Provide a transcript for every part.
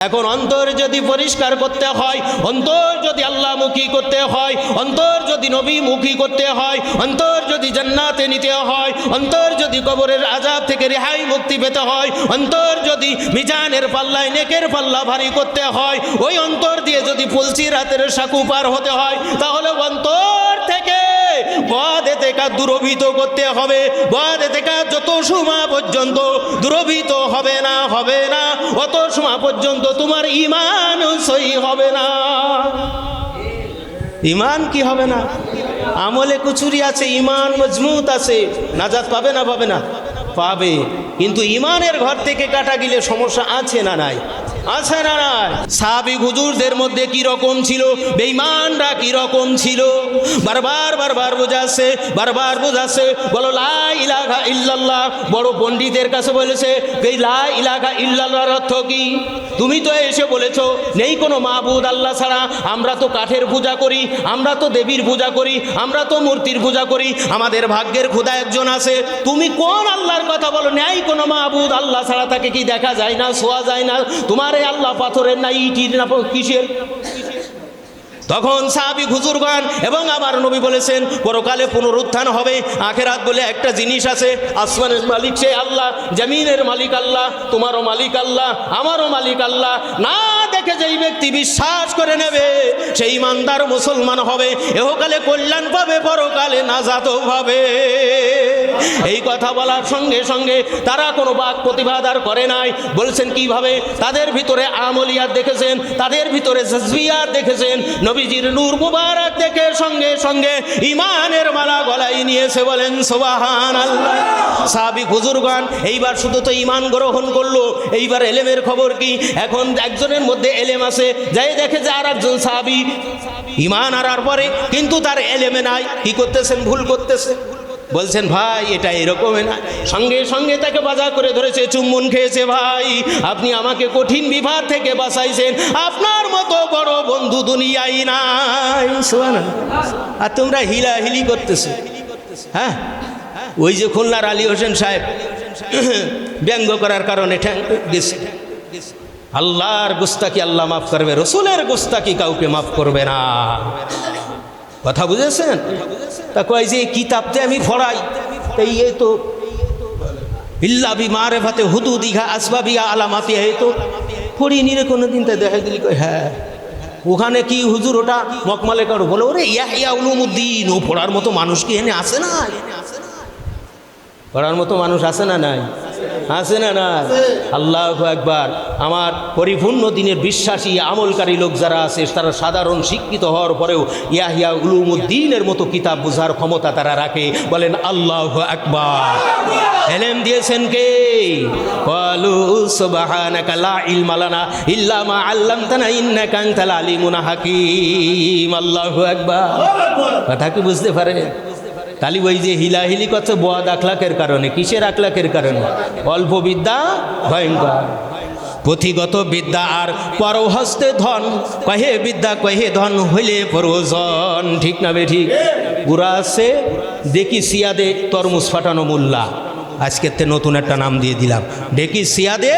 এখন অন্তর যদি পরিষ্কার করতে হয়, অন্তর যদি আল্লাহমুখী করতে হয়, অন্তর যদি নবীমুখী করতে হয়, অন্তর যদি জান্নাতে নিতে হয়, অন্তর যদি কবরের আযাব থেকে রেহাই মুক্তি পেতে হয়, অন্তর যদি মিজানের পাল্লায় নেকের পাল্লা ভারী করতে হয়, ওই অন্তর দিয়ে যদি পুলসি রাতের সাঁকু পার হতে হয়, তাহলে অন্তর থেকে বদ এতেকাদ দূরভীত করতে হবে। বদ এতেকাদ যত সময় পর্যন্ত দূরভীত হবে না অত সময় পর্যন্ত তোমার ঈমান সহি হবে না। ঈমান কি হবে না? আমলে কুচুরি আছে, ঈমান মজবুত আছে, নাজাত পাবে না? পাবে না, পাবে। কিন্তু ঈমানের ঘর থেকে কাটা গেলে সমস্যা আছে না নাই? আছে না নাই? সাহাবী হুজুরদের মধ্যে কি রকম ছিল, বেঈমানরা কি রকম ছিল, বারবার বোঝাচ্ছে। বলো লা ইলাহা ইল্লাল্লাহ। বড় পণ্ডিতের কাছে বলেছে এই লা ইলাহা ইল্লাল্লাহর অর্থ কি? তুমি তো এসে বলেছো নেই কোনো মাবুদ আল্লাহ ছাড়া, আমরা তো কাঠের পূজা করি, আমরা তো দেবীর পূজা করি, আমরা তো মূর্তির পূজা করি, আমাদের ভাগ্যের খোদা একজন আছে। তুমি কোন আল্লাহর কথা বলো? নেই কোনো মাবুদ আল্লাহ ছাড়া, তাকে কি দেখা যায় না, ছোঁয়া যায় না? তোমার এই আল্লাহ পাথরের না, ইটির না, কিসের? তখন সাহাবী হুজুরগণ এবং আমার নবী বলেছেন পরকালে পুনরুত্থান হবে। আখিরাত বলে একটা জিনিস আছে, আসমানের মালিক সে আল্লাহ, জমিনের মালিক আল্লাহ, তোমারও মালিক আল্লাহ, আমারও মালিক আল্লাহ। না দেখে যেই ব্যক্তি বিশ্বাস করে নেবে সেই ইমানদার মুসলমান হবে, এহকালে কল্যাণ পাবে, পরকালে নাজাতও পাবে। এই কথা বলার সঙ্গে সঙ্গে তারা কোনো বাক প্রতিবাদ আর করে নাই। বলছেন কিভাবে? তাদের ভিতরে আমলিয়াত দেখেছেন, তাদের ভিতরে জজবিয়াত দেখেছেন, নবীজির নূর মুবারক দেখে সঙ্গে সঙ্গে ঈমানের মালা গলায় নিয়েছে। বলেন সুবহানাল্লাহ। সাহাবী হুজুরগণ এইবার শুধু তো ঈমান গ্রহণ করলো, এইবার এলেমের খবর কি? এখন একজনের মধ্যে এলেম আছে, যাই দেখে যে আর একজন সাহাবী ঈমান আনার পরে কিন্তু তার এলেমে নাই, কি করতেছেন? ভুল করতেছে। বলছেন ভাই এটা এরকমই না, সঙ্গে সঙ্গে তাকে বাজার করে ধরেছে, চুম্বন খেয়েছে। ভাই আপনি আমাকে কঠিন বিপদ থেকে বাঁচাইছেন, আপনার মতো বড় বন্ধু দুনিয়ায় নাই। আর তোমরা হিলাহিলি করতেছো। হ্যাঁ, ওই যে খুলনার আলী হোসেন সাহেব ব্যঙ্গ করার কারণে গেছে। আল্লাহর গুস্তাকি আল্লাহ মাফ করবে, রসুলের গুস্তাকি কাউকে মাফ করবে না। কথা বুঝেছেন? তা কয় যে কিতাবতে আমি পড়াই, তাই এই তো ইল্লা বি মারিফাতে হুদুদিহা আসবাবিহা আলামাতিহা, এই তো পড়িনি রে কোনোদিন। তাই দেখা দিলি কয় হ্যাঁ ওখানে কি হুজুর ওটা মকমালে কারো বলে, ওরে ইয়াহিয়া উলুমুদ্দিন, ও পড়ার মতো মানুষ কি এনে আসে না? পড়ার মতো মানুষ আছে না নাই? আছে না না? আল্লাহু আকবার। আমার পরিপূর্ণ দিনের বিশ্বাসী আমলকারী লোক যারা আছে তারা সাধারণ শিক্ষিত হওয়ার পরেও ইয়াহিয়া উলুমুদ্দিনের মতো কিতাব বোঝার ক্ষমতা তারা রাখে। বলেন আল্লাহু আকবার। এলেম দিয়েছেন কে? ক্বালু সুবহানাকা লা ইলমা লানা ইল্লা মা আল্লামতানা ইন্নাকা আনতাল আলিমুল হাকীম। আল্লাহু আকবার। কথা কি বুঝতে পারেন? তাহলে ওই যে হিলাহিলি করছে বদ আখলাকের কারণে। কিসের আখলাকের কারণে? অল্প বিদ্যা ভয়ঙ্কর। পুঁথিগত বিদ্যা আর পরহস্তে ধন, কহে বিদ্যা কহে ধন হইলে প্রয়োজন। ঠিক না বে ঠিক? পুরা আছে দেখি সিয়াদে তরমুজ ফাটানো মোল্লা, আজকের তে নতুন একটা নাম দিয়ে দিলাম, দেখি সিয়াদে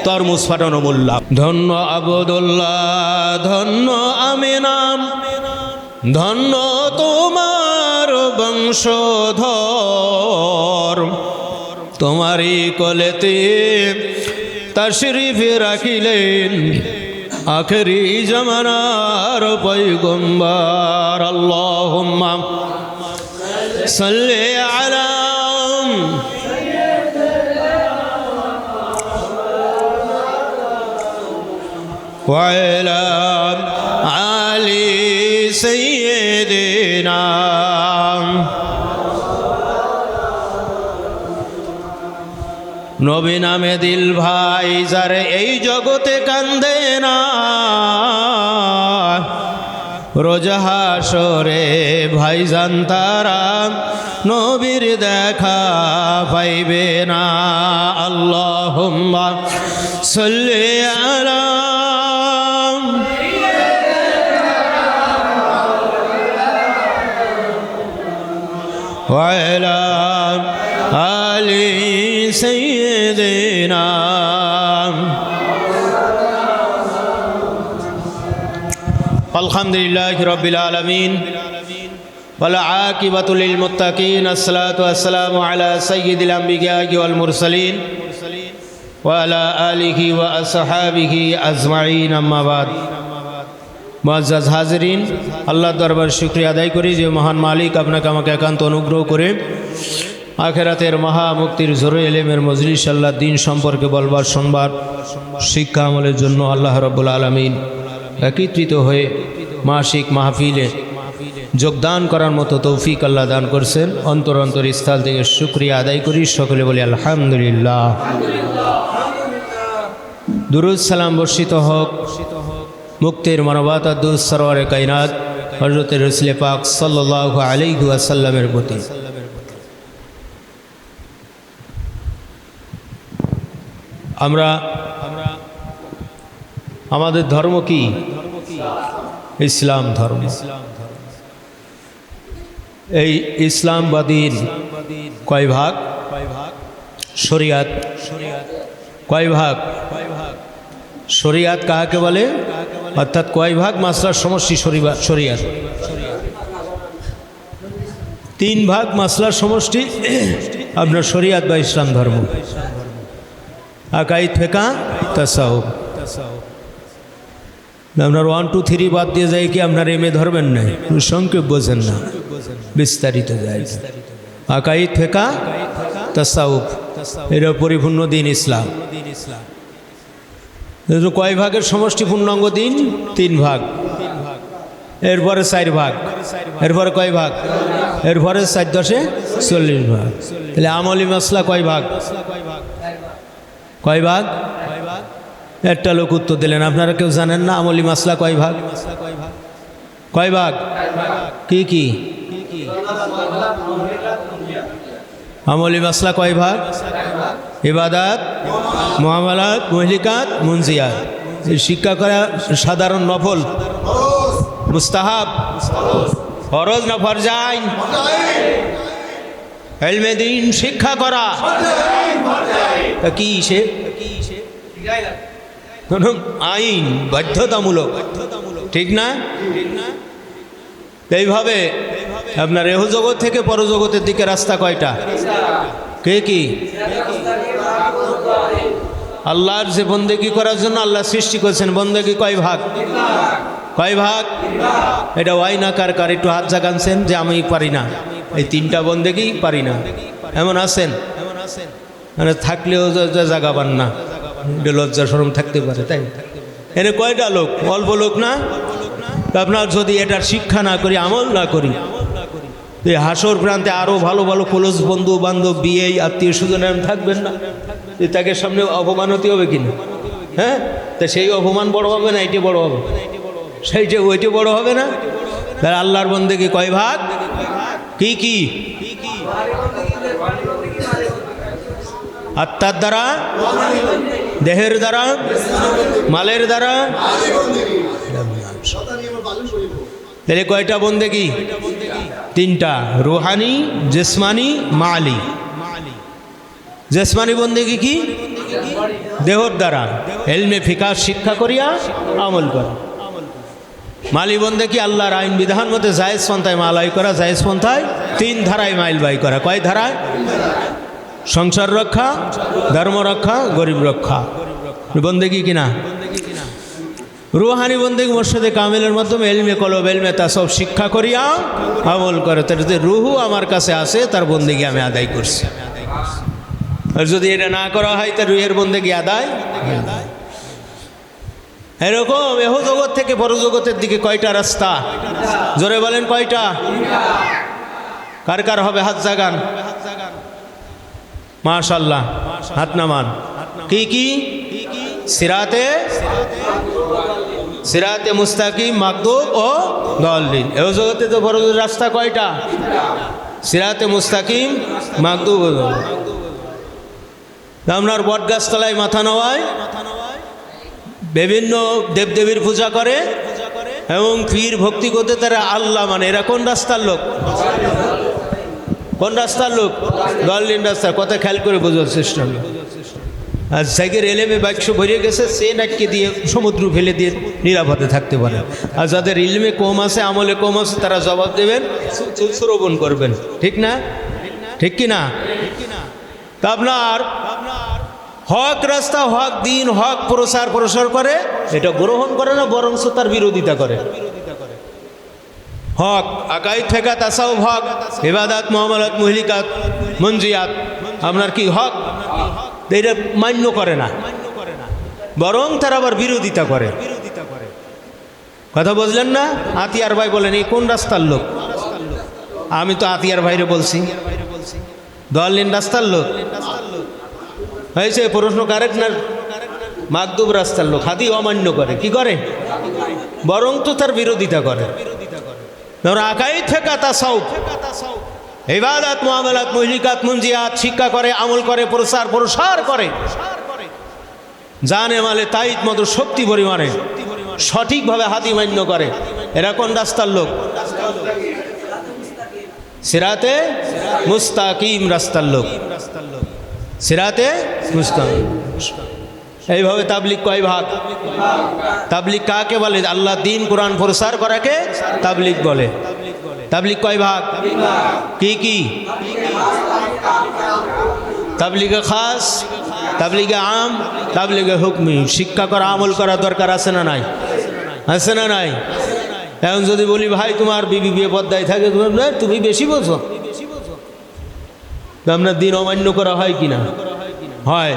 তরমুজ ফাটানো মোল্লা। ধন্য আবদুল্লাহ, ধন্য আমিনাম, ধন্য তোমার বংশধর, তোমারই কোলেতে তাশরিফ রাখিলেন আখেরি জামানার পয়গম্বর। আল্লাহুম্মা সাল্লি আলা ওয়া আলা আলি সাইয়্যিদিনা। নবী নামে দিল ভাই যারে এই জগতে কান্দে না, রোজ হাসরে ভাইজান তারা নবীর দেখা পাইবে না। আল্লাহুম্মা সাল্লি আলা ওয়া আলা আলি সাইয়্যিদিনা। আলহামদুলিল্লাহি রাব্বিল আলামিন ওয়াল আকিবাতু লিল মুত্তাকিন আসসালাতু ওয়াসসালামু আলা সাইয়্যিদিল আমবিয়া'i ওয়াল মুরসালিন ওয়া আলা আলিহি ওয়া আসহাবিহি আজমাইন আম্মা বাদ। মুআজ্জাজ হাজিরিন, আল্লাহর দরবার শুকরিয়া আদায় করি যে মহান মালিক আপনাকে আমাকে একান্ত অনুগ্রহ করে আখিরাতের মহা মুক্তির জোরে ইলমের মজলিস আল্লাহ দ্বীন সম্পর্কে বলবার শুনবার শিক্ষা আমলের জন্য আল্লাহ রাব্বুল আলামিন একত্রিত হয়ে মাসিক মাহফিলে যোগদান করার মতো তৌফিক আল্লাহ দান করছেন। অন্তর অন্তর স্থল থেকে শুকরিয়া আদায় করি, সকলে বলি আলহামদুলিল্লাহ। দুরূদ সালাম বর্ষিত হোক মুক্তির মানবতা দুরূদ সরওয়ারে কায়নাত হযরত রাসূল পাক সাল্লাল্লাহু আলাইহি ওয়াসাল্লামের প্রতি। আমরা আমাদের ধর্ম কি? ইসলাম ধর্ম। এই ইসলামবাদীর কয় ভাগ? শরিয়াত। কয় ভাগ? শরিয়াত কাহাকে বলে? অর্থাৎ কয় ভাগ মাসলার সমষ্টি শরিয়াত? 3 ভাগ মাসলার সমষ্টি আপনার শরিয়াত বা ইসলাম ধর্ম। আকাইদ, ফিকহ, তাসাউফ। আপনার 1 2 3 বাদ দিয়ে যায় কি আপনার এমএ ধরবেন না, সংক্ষেপ বোঝেন না, বিস্তারিত যায়। আকাইদ, ফিকহ, তাসাউফ, এর পরিপূর্ণ দিন ইসলাম। কয় ভাগের সমষ্টি পূর্ণাঙ্গ দিন? 3 ভাগ। এরপরে 4 ভাগ। এরপরে কয় ভাগ? এরপরে 4 10 40 ভাগ। তাহলে আমলি মাসলা কয় ভাগ? কয় ভাগ? একটা লোক উত্তর দিলেন, আপনারা কেউ জানেন না আমলি মাসলা কয় ভাগ? কয় ভাগ? কি কি আমলি মাসলা কয় ভাগ? ইবাদাত, মুআমালাত, মুহলিকাত, মুনজিয়াত। শিক্ষা করা সাধারণ নফল, মুস্তাহাব, ফরজ না ফরজাইন? ইলমে দ্বীন শিক্ষা করা কি? সে আইন বাধ্যতামূলক, ঠিক না? এইভাবে আপনার এহ জগৎ থেকে পরজগতের দিকে রাস্তা কয়টা? কে কি? আল্লাহর যে বন্দেগী করার জন্য আল্লাহ সৃষ্টি করেছেন, বন্দেগী কয় ভাগ? কয় ভাগ? এটা ওয়াই না কার কার একটু হাত জাগানছেন যে আমি পারি না, এই 3টা বন্দেগী পারি না, এমন আছেন? মানে থাকলেও জাগাবান না, লজ্জা শরম থাকতে পারে, তাই এনে কয়টা লোক? অল্প লোক না? আপনার যদি এটার শিক্ষা না করি, আমল না করি, এই হাসর প্রান্তে আরও ভালো ভালো ক্লোজ বন্ধু বান্ধব, বিয়ে, আত্মীয় স্বজন থাকবেন না? তাকে সামনে অপমান হতে হবে কিনা? হ্যাঁ, তা সেই অপমান বড় হবে না এটি বড় হবে? সেইটা ওইটি বড় হবে না? তাহলে আল্লাহর বন্দেগী কয় ভাগ? কি কি? আত্মার দ্বারা, দেহের দ্বারা, মালের দ্বারা। তাহলে কয়টা বন্দেগী? 3টা, রুহানি, জিসমানি, মালি। জিসমানি বন্দেগী কি? দেহর দ্বারা ইলমে ফিকহ শিক্ষা করিয়া আমল করা। মালি বন্দেগী আল্লাহর আইন বিধান মতে জায়েজ পন্থায় মাল আয় করা, জায়েজ পন্থায় 3 ধারায় মাইল বাই করা। কয় ধারায়? সংসার রক্ষা, ধর্ম রক্ষা, গরিব রক্ষা। বন্দেগী কিনা? রুহানি বন্দেগী মুর্শিদে কামিলের মাধ্যমে ইলমে কলব, ইলমে তাসাউফ শিক্ষা করিয়া আমল করে। তার যে রুহু আমার কাছে আছে তার বন্দেগী আমি আদায় করছি। আর যদি এটা না করা হয় তার রুহের বন্দেগী আদায়। এরকম এহ জগৎ থেকে পরজগতের দিকে কয়টা রাস্তা? জোরে বলেন কয়টা? কার কার হবে হাত জাগান? মাশাআল্লাহ, হাত নামান। কি কি? সিরাতে, সিরাতে মুস্তাকিম, মাগদুব ও দাল্লিন। এহ জগতে তো বড় রাস্তা কয়টা? সিরাতে মুস্তাকিম, মাগদুব ও দাল্লিন। আপনার বটগাছতলায় মাথা নেওয়ায় বিভিন্ন দেবদেবীর পূজা করে এবং পীর ভক্তি করতে তারা আল্লাহ মানে। এরা কোন রাস্তার লোক? কোন রাস্তার লোক? দাল্লিন রাস্তার। কথা খেয়াল করে বোঝার চেষ্টা করুন। আর জায়গার এলেমে বাক্স ভরে গেছে সে নাকি দিয়ে সমুদ্র ফেলে দিয়ে নিরাপদে থাকতে পারে। আর যাদের ইলমে কম আছে, আমলে কম আছে, তারা জবাব দেবেন, শ্রবণ করবেন। ঠিক না? ঠিক কি না? তা আপনার হক রাস্তা, হক দিন, হক প্রসার করে, এটা গ্রহণ করে না, বরঞ্চ তার বিরোধিতা করে। হক আকাইদ ফেকা তাসাউফ, হক ইবাদাত মুআমালাত মুহলিকাত মঞ্জিয়াত, আপনার কি হক এটা মান্য করে না, বরং তারা আবার বিরোধিতা করে। কথা বুঝলেন না? আতিয়ার ভাই বলেন এই কোন রাস্তার লোক? আমি তো আতিয়ার ভাইরে বলছি দলিন রাস্তার লোক হয়েছে। প্রশ্ন কারেক্ট না? মাকদুব রাস্তার লোক, হাদি অমান্য করে, কি করে? বরং তো তার বিরোধিতা করে। আকাইদ ফেকা তাসাউফ, ইবাদাত মুআমালাত মুহলিকাত মুনজিয়াত শিক্ষা করে, আমল করে, প্রসার করে, জানে মালে তাইত মতো শক্তি পরিমাণে সঠিকভাবে হাদি মান্য করে। এরা কোন রাস্তার লোক? সিরাতে মুস্তাকিম রাস্তার লোক, সিরাতে মুস্তাকিম। এইভাবে তাবলিগ কয় ভাগ? তাবলিগ কাকে বলে? আল্লাহ দিন কোরআন প্রসার করাকে তাবলিগ বলে। তাবলিগ কয় ভাগ? কি কি? তাবলিগে খাস, তাবলিগে আম, তাবলিগে হুকমি। শিক্ষা করা, আমল করা দরকার আছে না নাই? আছে না নাই? এখন যদি বলি ভাই তোমার বিবি বিয়ে পদ্মায় থাকে, তুমি বেশি বোঝো, আপনার দিন অমান্য করা হয় কিনা? হয়।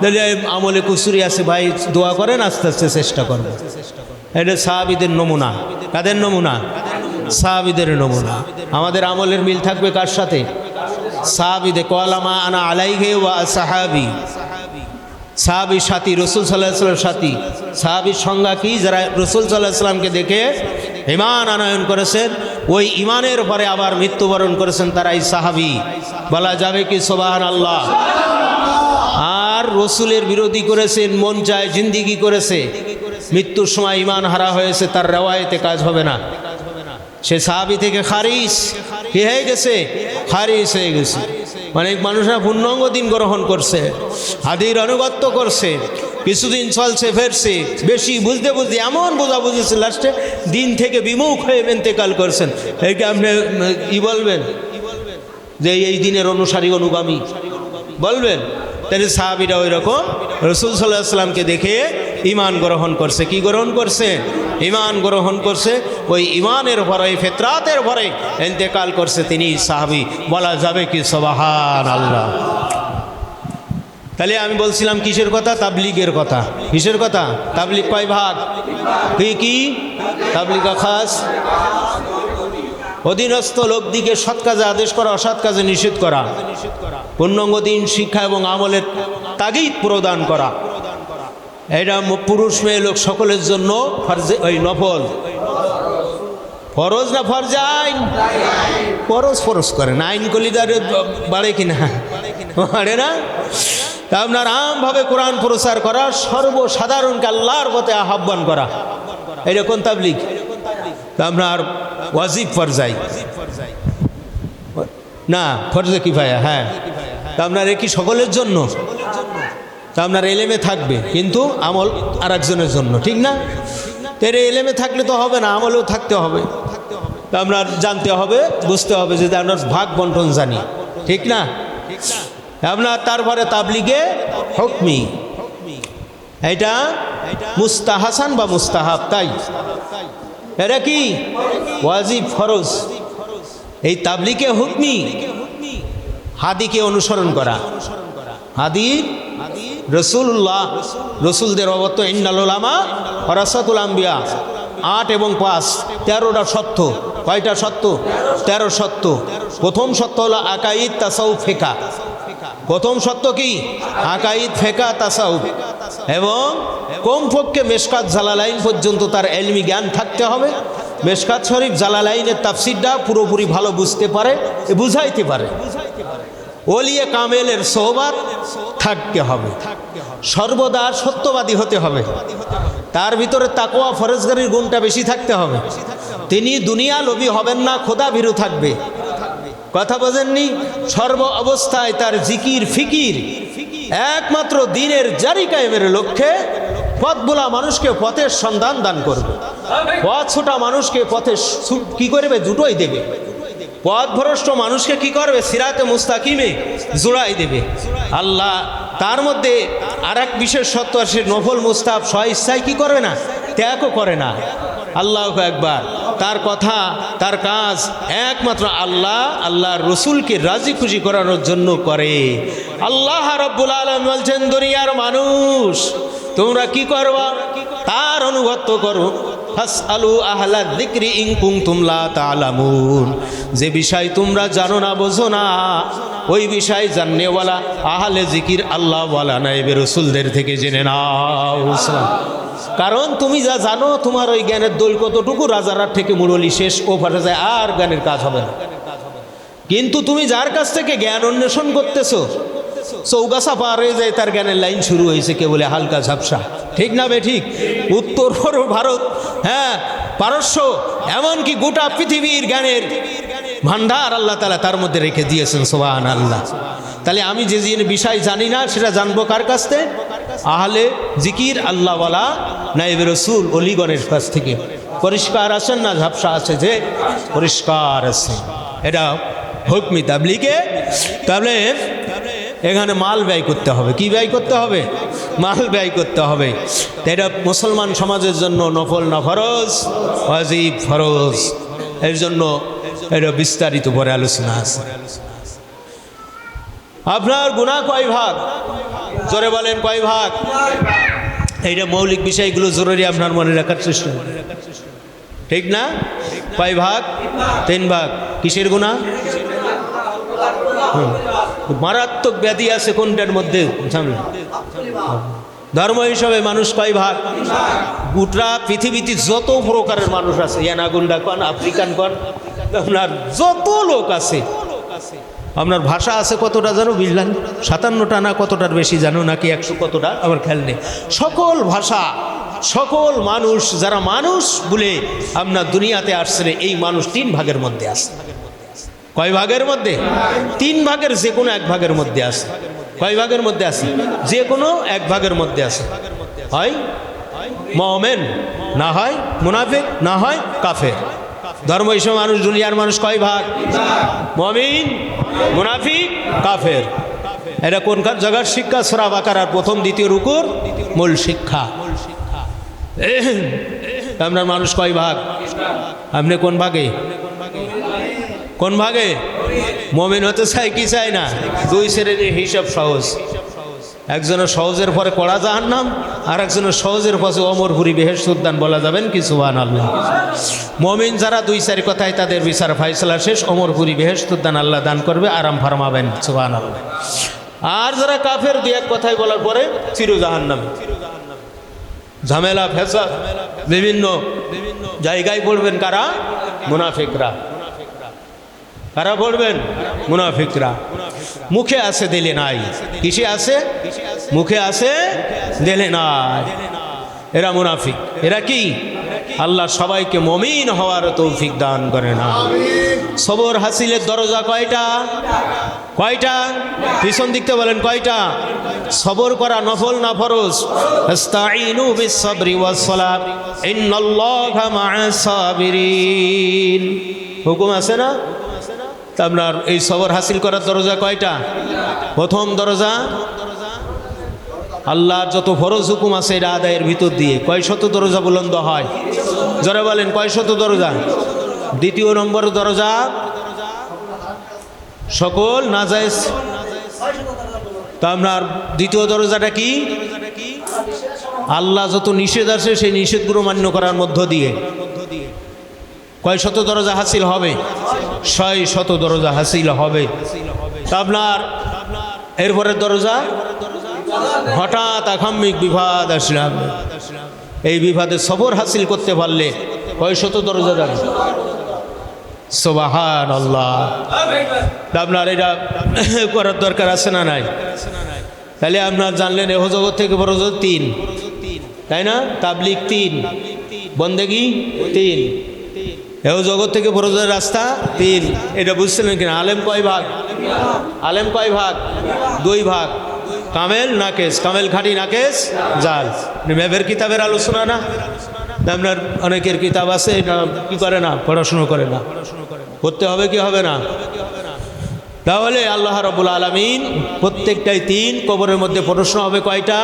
তাহলে আমলে কুসুরি আছে ভাই, দোয়া করেন, আস্তে আস্তে চেষ্টা করবো। এটা সাহাবীদের নমুনা। কাদের নমুনা? সাহাবীদের নমুনা। আমাদের আমলের মিল থাকবে কার সাথে? সাহাবীদের। কলামা আনা আলাইহি ওয়া সাহাবী, সাহাবীর সাথী, রসুল সাল্লাল্লাহু আলাইহি ওয়াসাল্লামের সাথী। সাহাবীর সংজ্ঞা কি? যারা রসুল সাল্লাল্লাহু আলাইহি ওয়াসাল্লামকে দেখে ঈমান আনয়ন করেছেন, ওই ঈমানের পরে আবার মৃত্যুবরণ করেছেন, তারাই সাহাবী। বলা যাবে কি সুবহানাল্লাহ? আর রসুলের বিরোধী করেছেন, মন চায় জিন্দিগি করেছে, মৃত্যুর সময় ঈমান হারা হয়েছে, তার রেওয়ায়েতে কাজ হবে না। সে সাহাবী থেকে খারিজ কি হয়ে গেছে? খারিজ হয়ে গেছে। অনেক মানুষরা পূর্ণাঙ্গ দিন গ্রহণ করছে, হাদির আনুগত্য করছে, কিছুদিন চলছে ফেরছে, বেশি বুঝতে বুঝতে এমন বোঝা বুঝেছে, লাস্টে দিন থেকে বিমুখ হয়ে ইন্তেকাল করছেন। এইকে আপনি ই বলবেন যে এই দিনের অনুসারী, অনুগামী বলবেন? তাহলে সাহাবীরা ওই রকম রসুল সাল্লাল্লাহু আলাইহি ওয়াসাল্লামকে দেখে ঈমান গ্রহণ করছে। কি গ্রহণ করছে? ঈমান গ্রহণ করছে। ওই ঈমানের ভরে, ফিতরাতের ভরে ইন্তেকাল করছে, তিনি সাহাবী। বলা যাবে কি সুবহানাল্লাহ? তাহলে আমি বলছিলাম কিসের কথা? তাবলীগের কথা। কিসের কথা? তাবলীগ কয় ভাগ? কি কি? তাবলীগ খাস, অধীনস্থ লোকদিকে সৎ কাজে আদেশ করা, অসৎ কাজে নিষেধ করা, পূর্ণাঙ্গ দিন শিক্ষা এবং আমলের তাগিদ প্রদান করা। এটা পুরুষ মেয়ে লোক সকলের জন্য ফরজে, ওই নফল। ফরজ না ফরজ আইন? ফরজ ফরজ করেন, আইন কলিদার বাড়ে কিনা? বাড়ে না? তা আপনার আমভাবে কোরআন প্রচার করা, সর্বসাধারণকে আল্লাহর পথে আহ্বান করা, এটা কোন তাবলীগ? তা আপনার ওয়াজিব ফরজাই না, ফরজে কিফায়া। হ্যাঁ, তা আপনার এ কি সকলের জন্য? তা আপনার এলেমে থাকবে, কিন্তু আমল আর একজনের জন্য, ঠিক না? তেরে এলেমে থাকলে তো হবে না, আমলেও থাকতে হবে। তা আপনার জানতে হবে, বুঝতে হবে যে আপনার ভাগ বন্টন জানি, ঠিক না? আপনার তারপরে তাবলীগে হুকমি, এটা মুস্তাহাসান বা মুস্তাহাব, তাই এটা কি? ওয়াজিব ফরজ। এই তাবলীগে হুকমি হাদিকে অনুসরণ করা। হাদি রসুল্লাহ, রসুলদের অবত্য। ইন্নাল উলামা ওয়ারাসাতুল আম্বিয়া, 8 এবং 5 13টা সত্য। কয়টা সত্য? 13 সত্য। প্রথম সত্য হলো আকাইদ তাসাউফ ফিকা। প্রথম সত্য কি? আকাইদ ফিকা তাসাউফ, এবং কমপক্ষে মেশকাত জালালাইন পর্যন্ত তার ইলমি জ্ঞান থাকতে হবে। মেশকাত শরীফ জালালাইনের তাফসিরটা পুরোপুরি ভালো বুঝতে পারে, বুঝাইতে পারে। ওলিয়ে কামেলের সোহবাত থাকতে হবে, সর্বদা সত্যবাদী হতে হবে, তার ভিতরে তাকওয়া ফরজগারির গুণটা বেশি থাকতে হবে। তিনি দুনিয়া লোভী হবেন না, খোদা ভীরু থাকবে। কথা বোঝেননি? সর্ব অবস্থায় তার জিকির ফিকির একমাত্র দ্বীনের জারি কায়েমের লক্ষ্যে পথভোলা মানুষকে পথের সন্ধান দান করবে, পথ ছোটা মানুষকে পথে কি করবে, দুটোই দেবে। পথভ্রষ্ট মানুষকে কি করবে, সিরাতে মুস্তাকিমে জোড়াই দেবে। আল্লাহ তার মধ্যে আর এক বিশেষ সত্য আছে, নফল মুস্তাব স্ব ইচ্ছায় কি করবে না, ত্যাগও করে না। আল্লাহু আকবার। তার কথা তার কাজ একমাত্র আল্লাহর রসুলকে রাজি খুশি করানোর জন্য করে। আল্লাহ রাব্বুল আলামিন বলছেন, দুনিয়ার মানুষ তোমরা কি করবা, তার অনুগত্য করো। ফাসআলু আহলা যিকরি ইন কুনতুম লা তা'লামুন, যে বিষয় তোমরা জানো না বোঝো না, ওই বিষয় জাননেওয়ালা আহলে জিকির আল্লাহওয়ালা নায়েবে রসুলদের থেকে জেনে নাও। কারণ তুমি যা জানো তোমার ওই জ্ঞানের দোল কতটুকু, রাজারার থেকে মুরলি শেষ ও ফাটে যায়, আর জ্ঞানের কাজ হবে না। কিন্তু তুমি যার কাছ থেকে জ্ঞান অন্বেষণ করতেছো, চৌগাছা পার হয়ে যায়, তার জ্ঞানের লাইন শুরু হয়েছে কে বলে হালকা ঝাপসা, ঠিক না বে ঠিক? উত্তর ভারত, হ্যাঁ পারস্য, এমনকি গোটা পৃথিবীর জ্ঞানের ভান্ডার আল্লাহ তাআলা তার মধ্যে রেখে দিয়েছেন। সুবহানাল্লাহ। তাহলে আমি যে বিষয় জানি না সেটা জানবো কার কাছ থেকে? আহলে জিকির আল্লাহওয়ালা নায়েবে রসুল অলিগণের কাছ থেকে। পরিষ্কার আছেন না, ঝাপসা আছে যে? পরিষ্কার আছে। এটা হুকমি তাবলীগে। তাহলে এখানে মাল ব্যয় করতে হবে। কি ব্যয় করতে হবে? মাল ব্যয় করতে হবে। এটা মুসলমান সমাজের জন্য নফল না ফরজ, ওয়াজিব ফরজ। এর জন্য এটা বিস্তারিত পরে আলোচনা আছে। আপনার গুনাহ কয় ভাগ? জোরে বলেন, কয় ভাগ? এইটা মৌলিক বিষয়গুলো জরুরি আপনার মনে রাখার চেষ্টা, ঠিক না? কয় ভাগ? 3 ভাগ। কিসের গুনাহ? মারাত্মক ব্যাধি আছে কোনটার মধ্যে? ধর্ম হিসাবে মানুষ কয় ভাগ? গোটা পৃথিবীতে যত প্রকারের মানুষ আছে, ইয়ানাগুন্ডা কন, আফ্রিকান কন, আপনার যত লোক আছে, আপনার ভাষা আছে কতটা জানো? বুঝলেন? 57টা না কতটার বেশি জানো, নাকি 100 কতটা আমার খেয়াল নেই। সকল ভাষা, সকল মানুষ, যারা মানুষ বলে আপনার দুনিয়াতে আসছে, এই মানুষ 3 ভাগের মধ্যে আছে। কয় ভাগের মধ্যে? 3 ভাগের যে কোনো 1 ভাগের মধ্যে আছে। কয় ভাগের মধ্যে আছে? যে কোনো 1 ভাগের মধ্যে আছে। হয় মুমিন, না হয় মুনাফিক, না হয় কাফের। ধর্ম হিসেবে মানুষ, দুনিয়ার মানুষ কয় ভাগ? মুমিন, মুনাফিক, কাফের। এটা কোনকার জায়গার শিক্ষা? সূরা বাকারার প্রথম দ্বিতীয় রুকুর মূল শিক্ষা। আপনার মানুষ কয় ভাগ? আপনি কোন ভাগে? কোন ভাগে? মুমিন হতে চাই কি চাই না? 2 শ্রেণীর হিসাব সহজ। একজনের সহজের পরে কড়া জাহান্নাম, আর একজনের সহজের পথে অমরপুরি বেহেশত উদ্যান। বলা যাবেন কি সুবহানাল্লাহ? মুমিন যারা 2-4 কথায় তাদের বিচার ফায়সালা শেষ, অমরপুরি বেহেশত উদ্যান আল্লাহ দান করবে, আরাম ফরমাবেন সুবহানাল্লাহ। আর যারা কাফের 2-1 কথায় বলার পরে চির জাহান্নামে, ঝামেলা ফেসাদ বিভিন্ন জায়গায় পড়বেন কারা? মুনাফিকরা। কারা পড়বেন? মুনাফিকরা। মুখে আছে দিলে নাই। কিসে আছে? মুখে আছে দিলে নাই। এরা মুনাফিক। এরা কি? আল্লাহ সবাইকে মুমিন হওয়ার তৌফিক দান করেন। সবর হাসিলের দরজা কয়টা? কয়টা? পিছন দিকতে বলেন কয়টা? সবর করা নফল না ফরজ? ইস্তাঈনু বিস-সাবরি ওয়াস-সালাত ইন্নাল্লাহা মা'আস সাবিরিন। হুকুম আছে না? আপনার এই সবর হাসিল করার দরজা কয়টা? প্রথম দরজা আল্লাহর যত ফরজ হুকুম আছে এটা আদায়ের ভিতর দিয়ে কয় শত দরজা বুলন্দ হয়? জোরে বলেন, কয় শত দরজা? দ্বিতীয় নম্বর দরজা সকল নাজায়েজ। তা আপনার দ্বিতীয় দরজাটা কি? আল্লাহ যত নিষেধ আছে সেই নিষেধগুলো মান্য করার মধ্য দিয়ে কয় শত দরজা হাসিল হবে? 600 দরজা হাসিল হবে। তা আপনার এরপরের দরজা হঠাৎ আকাম্মিক বিপদ আসলাম, এই বিপদে সবর হাসিল করতে পারলে কয় শত দরজা যাবে? সুবহানাল্লাহ। আপনার এটা করার দরকার আছে না নাই? তাহলে আপনার জানলেন এহ জগৎ থেকে বড় জগৎ 3, তাই না? তাবলীগ 3, বন্দেগী 3, এহ জগৎ থেকে বড় রাস্তা 3। এটা বুঝছিলেন কিনা? আলেম কয় ভাগ? আলেম কয় ভাগ? 2 ভাগ। কামেল নাকেস, কামেল খাঁটি নাকেস জাল। ম্যাবের কিতাবের আলোচনা না, আপনার অনেকের কিতাব আছে এটা কি করে না, পড়াশুনো করে না, করতে হবে কি হবে না। তাহলে আল্লাহ রাব্বুল আলামিন প্রত্যেকটাই তিন। কবরের মধ্যে প্রশ্ন হবে কয়টা?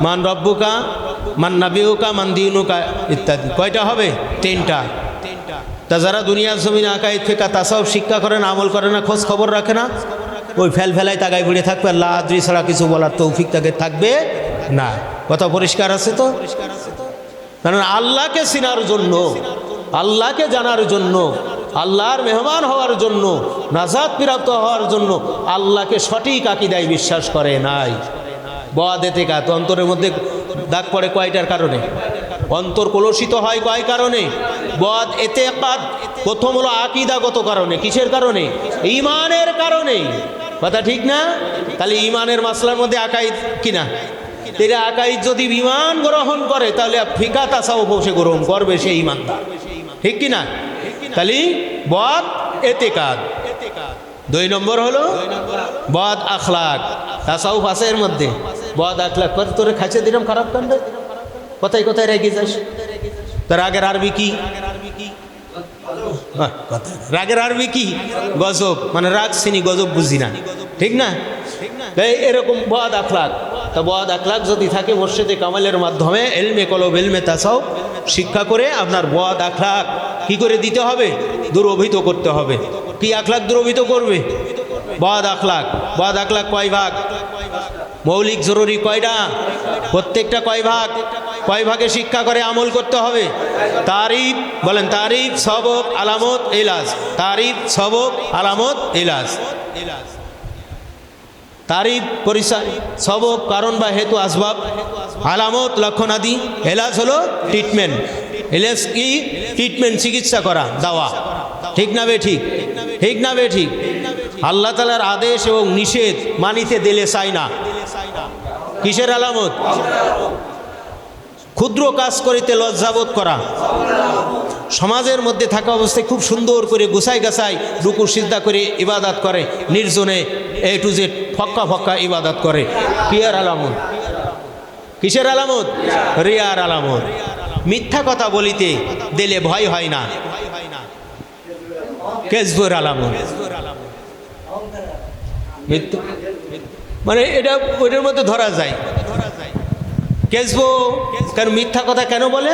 মান রব্বুকা, মান নাবিউকা, মান দিনুকা ইত্যাদি। কয়টা হবে? তিনটা। তা যারা দুনিয়ার জমিনে আকাইদ ফিকা তাসাউফ শিক্ষা করে না, আমল করে না, খোঁজ খবর রাখে না, ওই ফেলায় তাগায় বুড়ে থাকবে, আল্লাহ আদ্রি ছাড়া কিছু বলার তৌফিক তাকে থাকবে না। কথা পরিষ্কার আছে তো? কারণ আল্লাহকে চিনার জন্য, আল্লাহকে জানার জন্য, আল্লাহর মেহমান হওয়ার জন্য, নাজাত প্রাপ্ত হওয়ার জন্য আল্লাহকে সঠিক আকীদায় বিশ্বাস করে নাই। বদ এতেকাদ, অন্তরের মধ্যে দাগ পড়ে কয়টার কারণে? অন্তর কলুষিত হয় কয় কারণে? বদ এতেকাদ। প্রথম হলো আকীদাগত কারণে। কিসের কারণে? ঈমানের কারণে। কথা ঠিক না? তাহলে ঈমানের মাসলার মধ্যে আকাইদ কিনা, তেরা আকাইদ যদি ঈমান গ্রহণ করে তাহলে ফিকা তাসাউফ সে গ্রহণ করবে, সে ঈমানদার। ঠিক কিনা? তাহলে বদ এতেকাদ। 2 নম্বর হলো বদ আখলাক। তাসাউফ আছে এর মধ্যে। বদ আখলাক করে তোরে খাইছে দিলাম খারাপ কাণ্ড, কোথায় কোথায় রেগে যাস। তার আগের আরবি কি? রাগের আরবি কি? গজব। মানে রাগ চিনি, গজব বুঝি না। ঠিক না? এরকম বদ আখলাক। তা বদ আখলাক যদি থাকে, মুর্শিদে কামালের মাধ্যমে এলমে কলব, এলমে তাসাউফ শিক্ষা করে আপনার বদ আখলাক কি করে দিতে হবে? দূরভূত করতে হবে। কি আখলাক দূরভূত করবে? বদ আখলাক। বদ আখলাক কয় ভাগ? মৌলিক জরুরি কয়টা? প্রত্যেকটা কয় ভাগ? কয় ভাগে শিক্ষা করে আমল করতে হবে? তারিফ, বলেন তারিফ, সবব, আলামত, ইলাজ। তারিফ, সবব, আলামত, ইলাজ। তারিফ পরিচয়, সবব কারণ বা হেতু আসবাব, আলামত লক্ষণ আদি, এলাজ হলো ট্রিটমেন্ট। এলাজ কি? ট্রিটমেন্ট, চিকিৎসা করা, দাওয়া। ঠিক না বে ঠিক? ঠিক না বে ঠিক? আল্লাহ তাআলার আদেশ এবং নিষেধ মানিতে দিলে চাই না। কিসের আলামত? ক্ষুদ্র কাজ করিতে লজ্জাবোধ করা। সমাজের মধ্যে থাকা অবস্থায় খুব সুন্দর করে গুছাই গাছাই রুকু সিজদা করে ইবাদত করে, নির্জনে এ টু জেড ফক্কা ফক্কা ইবাদত করে। কিয়ার আলামত? কিসের আলামত? রিয়ার আলামত। মিথ্যা কথা বলিতে দিলে ভয় হয় না, কেজবুর আলামত। মানে এটা ওইটার মধ্যে ধরা যায়। কেজবো কেন? মিথ্যা কথা কেন বলে?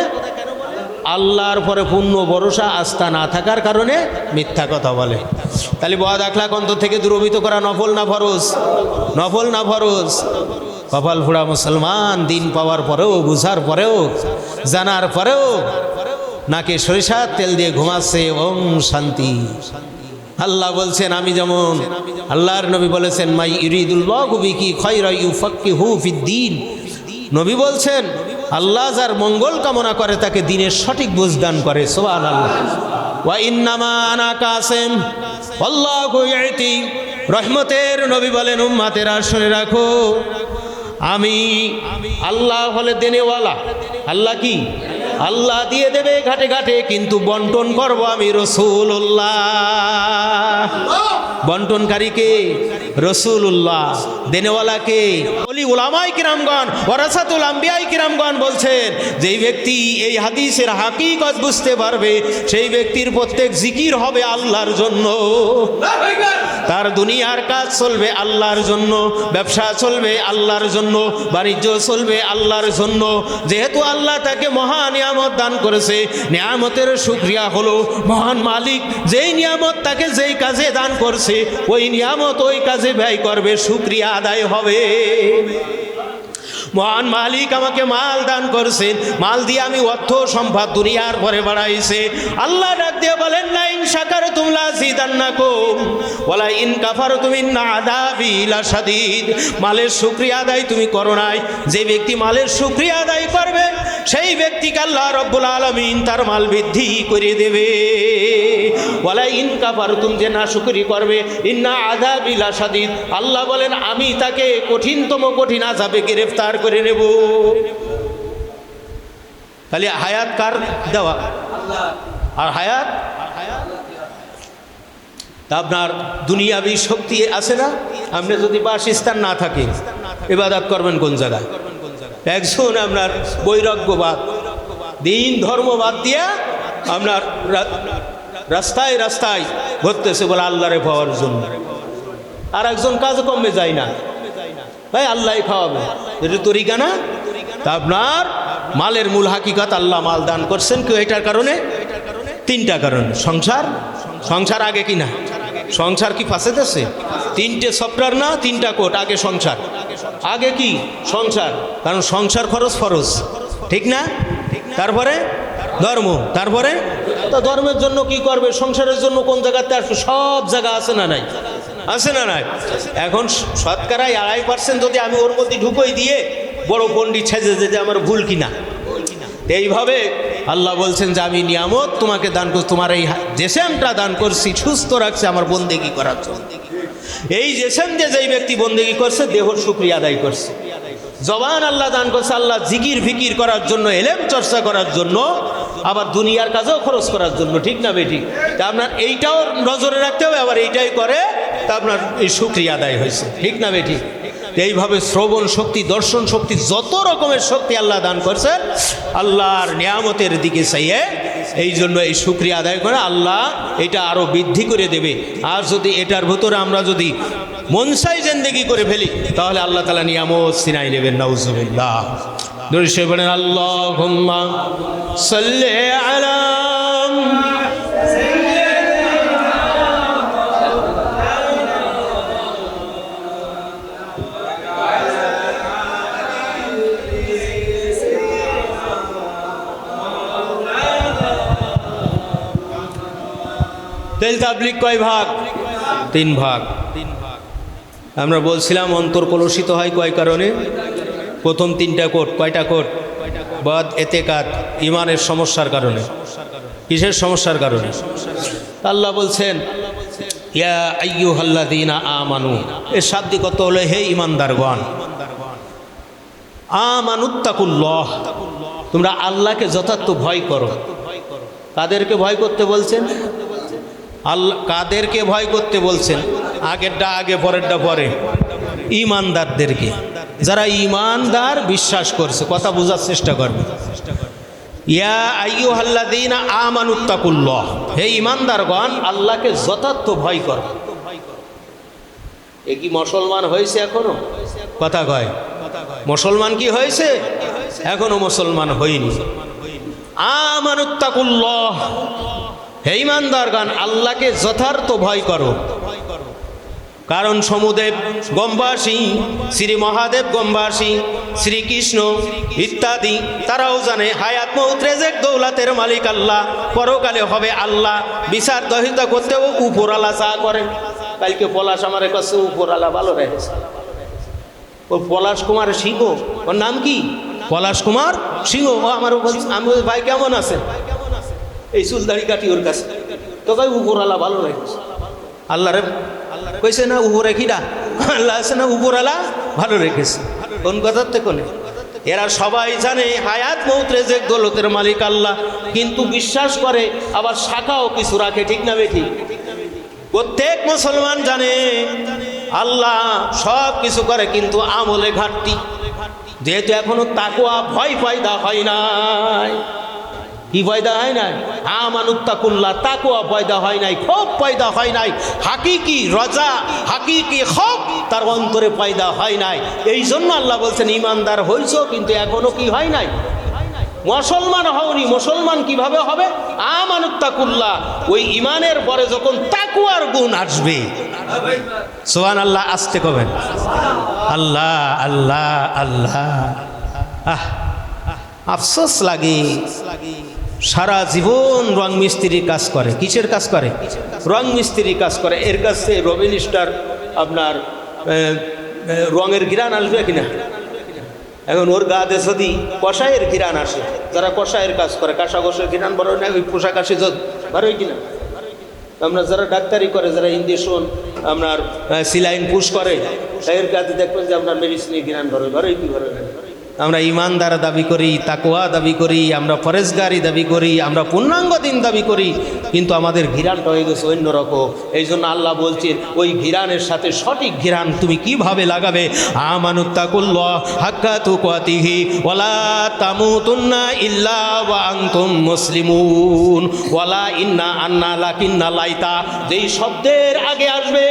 আল্লাহর পরে পূর্ণ ভরসা আস্থা না থাকার কারণে মিথ্যা কথা বলে। তাহলে বদ আখলাক অন্তর থেকে দূরভূত করা নফল না ফরজ? নফল না ফরজ? কপাল ফোড়া মুসলমান দিন পাওয়ার পরেও, বুঝার পরেও, জানার পরেও নাকে সরিষার তেল দিয়ে ঘুমাচ্ছে। ওম শান্তি। আল্লাহ বলছেন আমি যেমন, আল্লাহর নবী বলেছেন মাই ইউরিদুল্লাহু বিকি খায়রা ইউফাক্কিহু ফিদ্দীন। নবী বলছেন আল্লাহ যার মঙ্গল কামনা করে তাকে দ্বীনের সঠিক বুঝ দান করে। সুবহানাল্লাহ। ওয়া ইন্নামা আনা কাসিম আল্লাহু ইয়াতি। রহমতের নবী বলেন উম্মতেরা শুনে রাখো, আমি আল্লাহ হলে দেনেওয়ালা। আল্লাহ কি? আল্লাহ দিয়ে দেবে ঘাটে ঘাটে, কিন্তু বন্টন করব আমি রাসূলুল্লাহ। বন্টনকারী কে? রাসূলুল্লাহ। দেনেওয়ালা কে? ওলি উলামায়ে কিরামগণ, ওয়ারাসাতুল আম্বিয়ায়ে কিরামগণ বলছেন যেই ব্যক্তি এই হাদিসের হাকিকত বুঝতে পারবে সেই ব্যক্তির প্রত্যেক জিকির হবে আল্লাহর জন্য। তার দুনিয়ার কাজ চলবে আল্লাহর জন্য, ব্যবসা চলবে আল্লাহর জন্য, বাণিজ্য চলবে আল্লাহর জন্য। যেহেতু আল্লাহ তাকে মহা নিয়ামত দান করেছে, নিয়ামতের শুকরিয়া হলো মহান মালিক যেই নিয়ামত তাকে যেই কাজে দান করছে ওই নিয়ামত ওই কাজে ব্যয় করবে, শুকরিয়া আদায় হবে। মহান মালিক আমাকে মাল দান করছেন, মাল দিয়ে আমি অর্থ সম্পদ দুনিয়ার পরে বাড়াইছে। আল্লাহ ডাক দিয়ে বলেন না ইন শাকারতুম লাযিদান্নাকুম ওয়ালা ইন কাফারতুম ইন্না আযাবি লাশাদীদ। মালের শুকরিয়া আদায় তুমি করো নাই, যে ব্যক্তি মালের শুকরিয়া আদায় করবে সেই ব্যক্তিকে আল্লাহ রাব্বুল আলামিন তার মাল বৃদ্ধি করে দেবে। ওয়ালা ইন কাফারতুম, যে না শুকরি করবে, ইন্না আযাবি লাশাদীদ, আল্লাহ বলেন আমি তাকে কঠিনতম কঠিন আযাবে গ্রেফতার করে নেব। তাহলে হায়াত কার দেওয়া? আর হায়াত আপনার দুনিয়াবি শক্তি আছে না? আপনি যদি বাসস্থান না থাকে ইবাদত করবেন কোন জায়গায়? একজন আপনার বৈরাগ্যবাদ, দিন ধর্ম বাদ দিয়া আপনার রাস্তায় রাস্তায় ঘুরতেছে বলে আল্লাহরে পাওয়ার জন্য। আর একজন কাজে কমে যায় না, ভাই আল্লাহ খাওয়াবে, এটা তরিকা না। তা আপনার মালের মূল হাকিকত, আল্লাহ মাল দান করছেন কেউ এটার কারণে, তিনটা কারণে। সংসার আগে কি না? সংসার কি ফাঁসে দেশে? তিনটে সফটওয়্যার না, তিনটা কোট। আগে সংসার, আগে কি সংসার, কারণ সংসার খরচ ফরজ, ঠিক না? তারপরে ধর্ম, তারপরে তো ধর্মের জন্য কি করবে, সংসারের জন্য কোন জায়গাতে আসবে? সব জায়গা আছে না নাই? আছে না নাই? এখন শতকরা 2.5% যদি আমি ওর মধ্যে ঢুকোই দিয়ে বড় পণ্ডিত সেজে যেতে আমার ভুল কিনা? এইভাবে আল্লাহ বলছেন যে আমি নিয়ামত তোমাকে দান করছি, তোমার এই জেসেমটা দান করছি, সুস্থ রাখছে আমার বন্দেগি করার জন্য। এই জেসেম যে যেই ব্যক্তি বন্দেগি করছে, দেহর শুকরিয়া আদায় করছে। জবান আল্লাহ দান করছে আল্লাহ জিকির ফিকির করার জন্য, এলেম চর্চা করার জন্য, আবার দুনিয়ার কাজেও খরচ করার জন্য, ঠিক না বেঠিক? তা আপনার এইটাও নজরে রাখতে হবে, আবার এইটাই করে তা আপনার এই শুকরিয়া আদায় হয়েছে, ঠিক না বেঠিক? এইভাবে শ্রবণ শক্তি, দর্শন শক্তি, যত রকমের শক্তি আল্লাহ দান করছেন, আল্লাহর নিয়ামতের দিকে চাইয়ে এই জন্য এই শুকরিয়া আদায় করে আল্লাহ এটা আরও বৃদ্ধি করে দেবে। আর যদি এটার ভিতরে আমরা যদি মনসাই জিন্দেগি করে ফেলি, তাহলে আল্লাহ তাআলা নিয়ামত ছিনাই নেবেন। নাউজুবিল্লাহ। দরুদ শরীফ পড়েন, আল্লাহুম্মা সাল্লি আলা তেল তাবলিগ কয় ভাগ? 3 ভাগ। আমরা বলছিলাম অন্তর কলুষিত হয় কয় কারণে? প্রথম 3টা কোট। কয়টা কোট? বাদ, এতেকাদ, ইমানের সমস্যার কারণে। কিসের সমস্যার কারণে? আল্লাহ বলছেন ইয়া আইয়ুহাল্লাযীনা আমানু, এর শাব্দিক অর্থ হলো হে ঈমানদারগণ, আমানুত্তাকুল্লাহ, তোমরা আল্লাহকে যথার্থ ভয় করো। কাদেরকে ভয় করতে বলছেন? আল্লাহ কাদেরকে ভয় করতে বলছেন? আগেরটা আগে, পরেরটা পরে। ঈমানদারদেরকে, যারা ঈমানদার, বিশ্বাস করছে। কথা বোঝার চেষ্টা করবে। ইয়া আইয়ুহাল্লাযীনা আমানুত্তাকুল্লাহ, হে ঈমানদারগণ আল্লাহকে যথার্থ ভয় করো। এ কি মুসলমান হয়েছে এখনো? কথা কয় মুসলমান কি হয়েছে? এখনো মুসলমান হয়নি। আমানুত্তাকুল্লাহ, হে ঈমানদারগণ আল্লাহকে যথার্থ ভয় করো। কারণ সমুদেব গমবাসী, শ্রী মহাদেব গমবাসী, শ্রীকৃষ্ণ ইত্যাদি তারাও জানে হায়াত মউত রেজেক দৌলাতের মালিক আল্লাহ, পরকালে হবে আল্লাহ। বিচার দহিতা করতেও উপরালা চা করেন। কালকে পলাশ আমার কাছে উপরালা ভালো রেখেছে। ও পলাশ কুমার সিংহ, ওর নাম কি? পলাশ কুমার সিংহ। ও আমার আমি ভাই কেমন আছে? এই চুলদাড়ি কাটি ওর কাছে তো ভাই উপরালা ভালো রেখেছে। আল্লাহ রে কইছে না উপরে কিরা? আল্লাহ আছে না উপরালা ভালো রেখেছে। কোন কথার থেকে কোনে? এরা সবাই জানে হায়াত মউত রেজেক দৌলতের মালিক আল্লাহ, কিন্তু বিশ্বাস করে আবার শাখাও কিছু রাখে, ঠিক না বেঠিক? প্রত্যেক মুসলমান জানে আল্লাহ সব কিছু করে, কিন্তু আমলে ঘাটতি। যেহেতু এখনো তাকওয়া ভয় পয়দা হয় নাই। কি পয়দা হয় নাই? আমানুত্তাকুল্লাহ, তাকওয়া পয়দা হয় নাই, খৌফ পয়দা হয় নাই, হাকিকি রজা, হাকিকি খৌফ তার অন্তরে পয়দা হয় নাই। এই জন্য আল্লাহ বলছেন ঈমানদার হইছো, কিন্তু এখনো কি হয় নাই? মুসলমান হওনি। মুসলমান কিভাবে হবে? আমানুত্তাকুল্লাহ, ওই ঈমানের পরে যখন তাকওয়ার গুণ আসবে। সুবহানাল্লাহ, আস্তে কবেন আল্লাহ আল্লাহ আল্লাহ। আফসোস লাগে, সারা জীবন রং মিস্ত্রির কাজ করে। কিসের কাজ করে? রং মিস্ত্রির কাজ করে। এর কাছে রবিন স্টার আপনার রঙের ঘিরান আসবে কিনা? এখন ওর গাতে যদি কষায়ের ঘিরান আসে, যারা কষায়ের কাজ করে, কাঁসা ঘষের ঘিরান বড় না, ওই পোশাক আসে ভালোই কিনা? আমরা যারা ডাক্তারি করে, যারা ইঞ্জেকশন আপনার সিলাইন পুশ করে, এর গাতে দেখবেন যে আপনার মেডিসিনের ঘিরান ভালোই কি ভালো না। আমরা ইমানদার দাবি করি, তাকওয়া দাবি করি, আমরা ফরেজগারি দাবি করি, আমরা পূর্ণাঙ্গ দিন দাবি করি, কিন্তু আমাদের ঘিরানটা হয়ে গেছে অন্যরকম। এই জন্য আল্লাহ বলছেন ওই ঘিরানের সাথে সঠিক ঘিরান তুমি কিভাবে লাগাবে। আমানুত্তাকুল্লাহ হাক্কা তুকাতিহি ওয়ালা তামুতুন্না ইল্লা ওয়া আনতুম মুসলিমুন ওয়ালা ইন্না আন্না লাকিন্না লাইতা যেই শব্দের আগে আসবে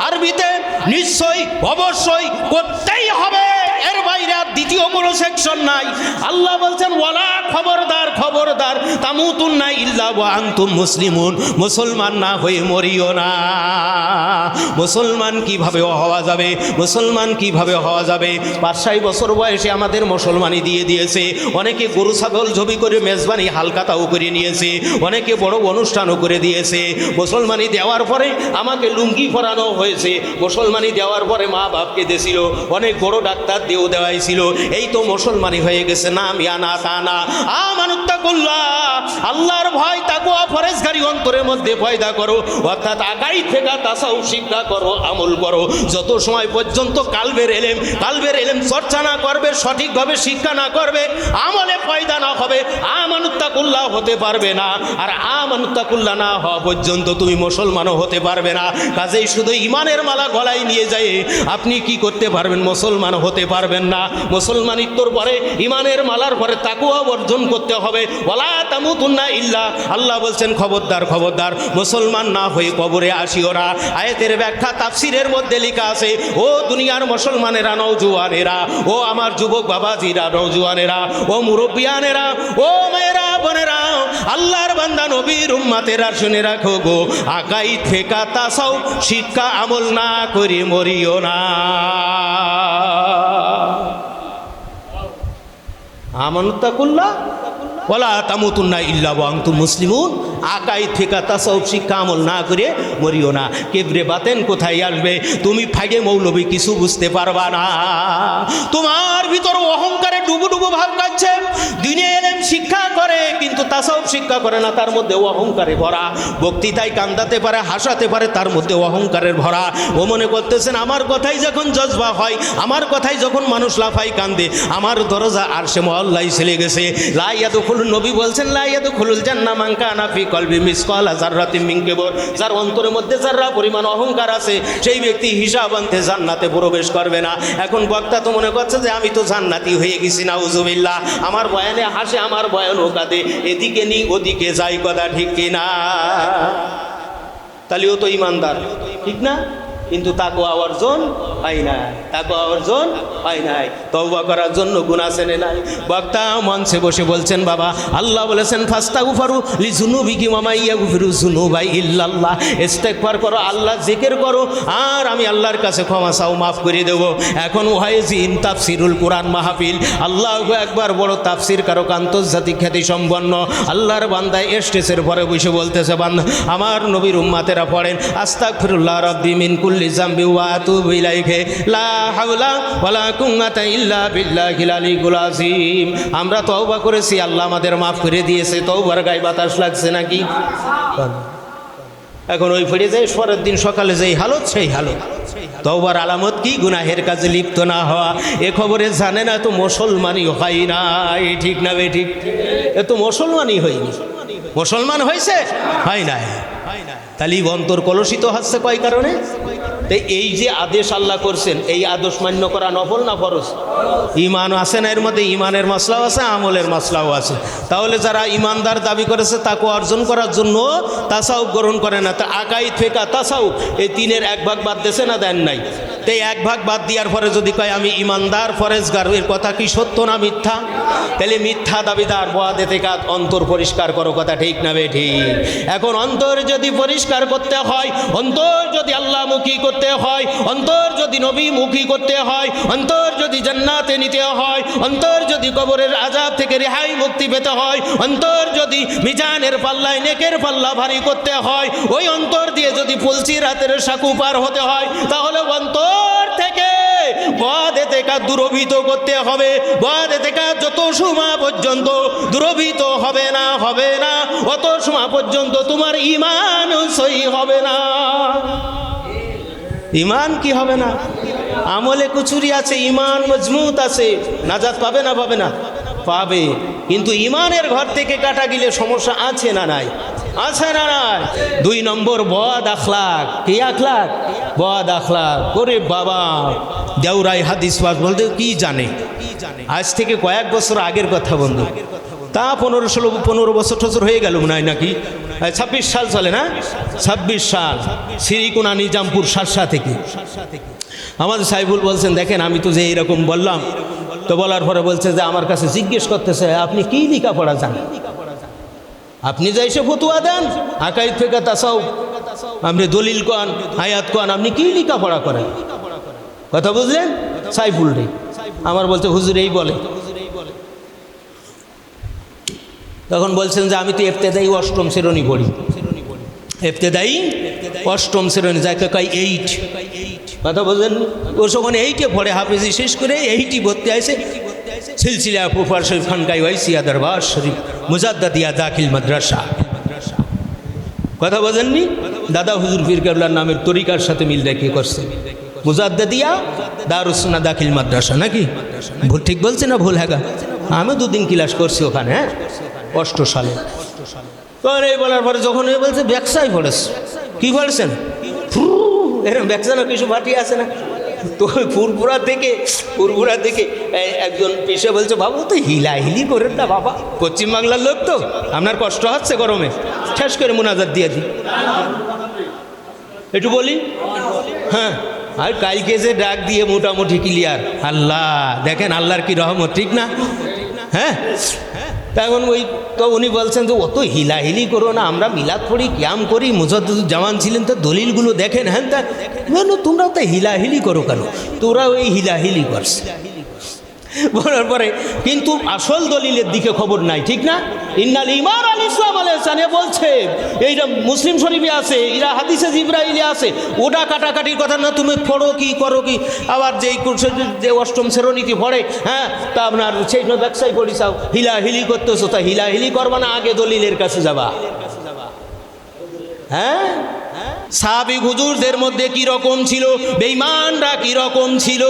আরবিতে নিশ্চয়ই অবশ্যই করতেই হবে, এর বাইরে আর দ্বিতীয় কোনো সেকশন নাই। আল্লাহ বলছেন ওয়ালা খবরদার খবরদার তামুতুন্না ইল্লা ওয়া আনতুম মুসলিমুন, মুসলমান না হয়ে মরিও না। মুসলমান কিভাবে হওয়া যাবে? মুসলমান কিভাবে হওয়া যাবে? 5-6 বছর বয়সে আমাদের মুসলমানি দিয়ে দিয়েছে। অনেকে গরু ছাগল জবি করে মেজবানি হালকাতাও করে নিয়েছে, অনেকে বড় অনুষ্ঠানও করে দিয়েছে। মুসলমানি দেওয়ার পরে আমাকে লুঙ্গি পরানো হয়েছে, মুসলমানি দেওয়ার পরে মা বাপকে দিয়েছিল, অনেক বড় ডাক্তার দিয়েও দেওয়াইছিল। এই তো মুসলমানি হয়ে গেছে। না মিয়া না তা না। আমানুত্তাকুল্লাহ, আল্লাহর ভয় তাকওয়া ফরেজগারি অন্তরের মধ্যে পয়দা করো, অর্থাৎ আগাই থেকে তাসাউফ শিক্ষা করো, আমল করো। যত সময় পর্যন্ত কালবের এলেম চর্চা না করবে, সঠিকভাবে শিক্ষা না করবে, আমলে পয়দা না হবে, আমানুত্তাকুল্লাহ হতে পারবে না। আর আমানুত্তাকুল্লাহ না হওয়া পর্যন্ত তুমি মুসলমানও হতে পারবে না। কাজেই শুধু ইমানের মালা গলায় নিয়ে যায় আপনি কি করতে পারবেন? মুসলমান হতে পারবেন না। মুসলমানিত্বর পরে ইমানের মালার পরে তাকওয়া অর্জন করতে হবে। ওয়ালা তামুতুন্না ইল্লা, আল্লাহ বলছেন খবরদার খবরদার মুসলমান না হয়ে কবরে আসিও না। আয়াতের ব্যাখ্যা তাফসিরের মধ্যে লেখা আছে, ও দুনিয়ার মুসলমানেরা, নওজোয়ানেরা, ও আমার যুবক বাবাজিরা, নওজোয়ানেরা, ও মুরব্বিয়ানেরা, ও মেয়েরা, বোনেরা, আল্লাহর বান্দা নবীর উম্মতেরা, শুনে রাখো গো, আকাই থেকে তাসাও শিক্ষা আমল না করে মরিও না। আমানুত্তাকুল্লাহ ওয়ালা তামুতুন্না ইল্লা ওয়া আনতুম মুসলিমুন, আকাই থেকে তাসাউফ শিক্ষা আমল না করে মরিও না। কেবরে বাতেন কোথায় আসবে? তুমি ফাইগে মৌলবী কিছু বুঝতে পারবা না। তোমার ভিতর অহংকারে ডুবু ডুবু ভাব কাটছে। দিনে এলেম শিক্ষা করে কিন্তু তাসাউফ শিক্ষা করে না, তার মধ্যে অহংকারে ভরা। বক্তৃতায় কান্দাতে পারে, হাসাতে পারে, তার মধ্যে অহংকারের ভরা। ও মনে করতেছেন আমার কথাই যখন জজবা হয়, আমার কথাই যখন মানুষ লাফাই কান্দে, আমার দরজা আরশে মহল্লায় চলে গেছে। লা ইয়াদখুল, নবী বলছেন লা ইয়াদখুলুল জান্নাহ মান কানা ফি কলবি মিসকালা যাররাতিন মিন কিবর, যার অন্তরের মধ্যে যাররা পরিমাণ অহংকার আছে সেই ব্যক্তি হিসাব আনতে জান্নাতে প্রবেশ করবে না। এখন বক্তা তো মনে করছে যে আমি তো জান্নাতি হয়ে গেছি, নাউজুবিল্লাহ। আমার বয়ানে হাসে, আমার বয়ান কাঁদে, এদিকে নি ওদিকে যাই, কথা ঠিক কিনা? তাহলে ও তো ইমানদার, ঠিক না? কিন্তু তাকওয়া অর্জন হয় নাই, তাকওয়া অর্জন হয় নাই। তওবা করার জন্য গুনাহ আছে না নাই? বক্তা মঞ্চে বসে বলছেন বাবা আল্লাহ বলেছেন ফাস্তাগফিরু লিযুনুবিকুম ওয়া মাই ইয়াগফিরু যুনুবা ইল্লাল্লাহ, ইস্তেগফার করো, আল্লাহ জিকির করো, আর আমি আল্লাহর কাছে ক্ষমা চাও, মাফ করে দেব। এখন ওয়াইজিন তাফসিরুল কোরআন মাহফিল, আল্লাহু আকবার, বড় তাফসির কারক, আন্তর্জাতিক খ্যাতি সম্পন্ন আল্লাহর বান্দা স্টেজের পরে বসে বলতেছে, বান্দা আমার নবীর উম্মতেরা পড়েন আস্তাগফিরুল্লাহ রাব্বি মিন কুল্লি যামবি ওয়া আতুবু ইলাইহি লা হাওলা ওয়ালা কুওয়াতা ইল্লা বিল্লাহিল আলিয়্যিল আযীম। আমরা তওবা করেছি, আল্লাহ আমাদের মাফ করে দিয়েছে। তওবার গায়ে বাতাস লাগছে নাকি? এখন ওই ফিরে যায়, পরের দিন সকালে যেই হালত সেই হালত। তওবার আলামত কি? গুনাহের কাজে লিপ্ত না হওয়া। এ খবরে জানে না তো মুসলমানই হয় না, ঠিক না বে ঠিক? এ তো মুসলমানই হয়নি। মুসলমান হয়েছে? হয় না। তাহলে অন্তর কলুষিত হচ্ছে কয় কারণে? এই যে আদেশ আল্লাহ করছেন, এই আদেশ মান্য করা নফল না ফরজ? ইমান আছে না এর মধ্যে? ইমানের মাসলাও আছে, আমলের মাসলাও আছে। তাহলে যারা ইমানদার দাবি করেছে তাকওয়া অর্জন করার জন্য তাসাউফ গ্রহণ করে না, তা আকাইদ ফিকা তাসাউফ, এই তিনের এক ভাগ বাদ দিয়েছে না দেন নাই? তো এক ভাগ বাদ দেওয়ার পরে যদি কয় আমি ইমানদার ফরেজগার, এর কথা কি সত্য না মিথ্যা? তাহলে মিথ্যা দাবিদার বয়াদে থেকে অন্তর পরিষ্কার করো, কথা ঠিক না বে ঠিক? এখন অন্তর যদি পরিষ্কার করতে হয়, অন্তর যদি আল্লাহমুখী করতে হয়, অন্তর যদি নবীমুখী করতে হয়, অন্তর যদি জান্নাতে নিতে হয়, অন্তর যদি কবরের আযাব থেকে রেহাই মুক্তি পেতে হয়, অন্তর যদি মিজানের পাল্লায় নেকের পাল্লা ভারী করতে হয়, ওই অন্তর দিয়ে যদি ফুলসি রাতের সাকু পার হতে হয়, তাহলে অন্তর থেকে বয়াদে থেকে দূরভীত করতে হবে। বয়াদে থেকে যত সময় পর্যন্ত দূরভীত হবে না অত সময় পর্যন্ত তোমার ঈমান সহি হবে না। ইমান কি হবে না? আমলে কুচুরি আছে, ইমান মজবুত আছে, নাজাত পাবে না পাবে না? পাবে। কিন্তু ইমানের ঘর থেকে কাটা গেলে সমস্যা আছে না নাই? আছে না নাই? 2 নম্বর বদ আখলাক। কি আখলাক? বদ আখলাক। ওরে বাবা, দেওরাই হাদিস পাস বলতে কি জানে? আজ থেকে কয়েক বছর আগের কথা বন্ধু, তা 15 বছর টছর হয়ে গেল মনে হয় নাকি, 26 সাল চলে না, 26 সাল, শ্রীকুনা নিজামপুর শার্শা থেকে আমাদের সাইফুল বলছেন, দেখেন আমি তো যে এইরকম বললাম, তো বলার পরে বলছে যে আমার কাছে জিজ্ঞেস করতেছে আপনি কি লেখাপড়া জানেন, আপনি যে এসে ফতুয়া দেন আকাইদ থেকে তাসাউফ, আপনি দলিল কোন আয়াত কোন, আপনি কি লেখাপড়া করেন? কথা বুঝলেন? সাইফুল রে আমার বলছে হুজুর এই বলে। তখন বলছেন যে আমি তো ইবতেদায়ী 8ম শ্রেণী পড়ি, ইবতেদায়ী 8ম শ্রেণী, যাকে কয় 8। কথা বলছেন? ও যখন 8-এ পড়ে, হাফেজি শেষ করে 8ই ভর্তি আছে সিলসিলা ফুফার শরীফ খানকাই ওয়াইসিয়া দরবার শরীফ মুজাদ্দাদিয়া দাখিল মাদ্রাসা। কথা বোঝেননি? দাদা হুজুর পীর কেবলার নামের তরিকার সাথে মিল রেখে করছে মুজাদ্দাদিয়া দারুস সুন্নাহ দাখিল মাদ্রাসা, নাকি ভুল ঠিক বলছে না ভুল? হ্যাঁ, আমি 2 দিন ক্লাস করছি ওখানে, হ্যাঁ 8 সালে। তখন এই বলার পরে যখন এই বলছে ব্যবসায় পড়েছে, কি বলছেন এরকম ব্যবসা না কিছু পার্টি আছে না, তো পুরপুরা থেকে একজন পিসে বলছে বাবু তো হিলাহিলি করেন না বাবা, পশ্চিমবাংলার লোক তো আপনার কষ্ট হচ্ছে গরমে, শেষ করে মুনাজাত দিয়ে দিই একটু বলি। হ্যাঁ, আর কালকে যে ডাক দিয়ে মোটামুটি ক্লিয়ার। আল্লাহ দেখেন আল্লাহর কি রহমত, ঠিক না? হ্যাঁ, তখন তো উনি বলছেন যে অত হিলাহিলি করো না, আমরা মিলাদ পড়ি, কিয়াম করি, মুজাদ্দিদুজ্জামান ছিলেন, তো দলিলগুলো দেখেন। হ্যাঁ, তা তোমরা তো হিলাহিলি করো কেন? তোরা ওই হিলাহিলি করছে বলার পরে কিন্তু আসল দলিলের দিকে খবর নাই, ঠিক না? ইন্নাল ঈমান আল ইসলাম আলাইহিস সালাম বলছে, এইটা মুসলিম শরীফে আছে, এরা হাদিসে জিবরাইলে আছে, ওটা কাটাকাটির কথা না। তুমি পড়ো কি করো কি, আবার যে 8ম শ্রেণীতে পড়ে, হ্যাঁ তা আপনার সেই ব্যবসায় পড়ি চাও, হিলাহিলি করতেছো, তা হিলাহিলি করবা না, আগে দলিলের কাছে যাবা। হ্যাঁ, সাহাবী হুজুরদের মধ্যে কি রকম ছিল, বেঈমানরা কি রকম ছিল,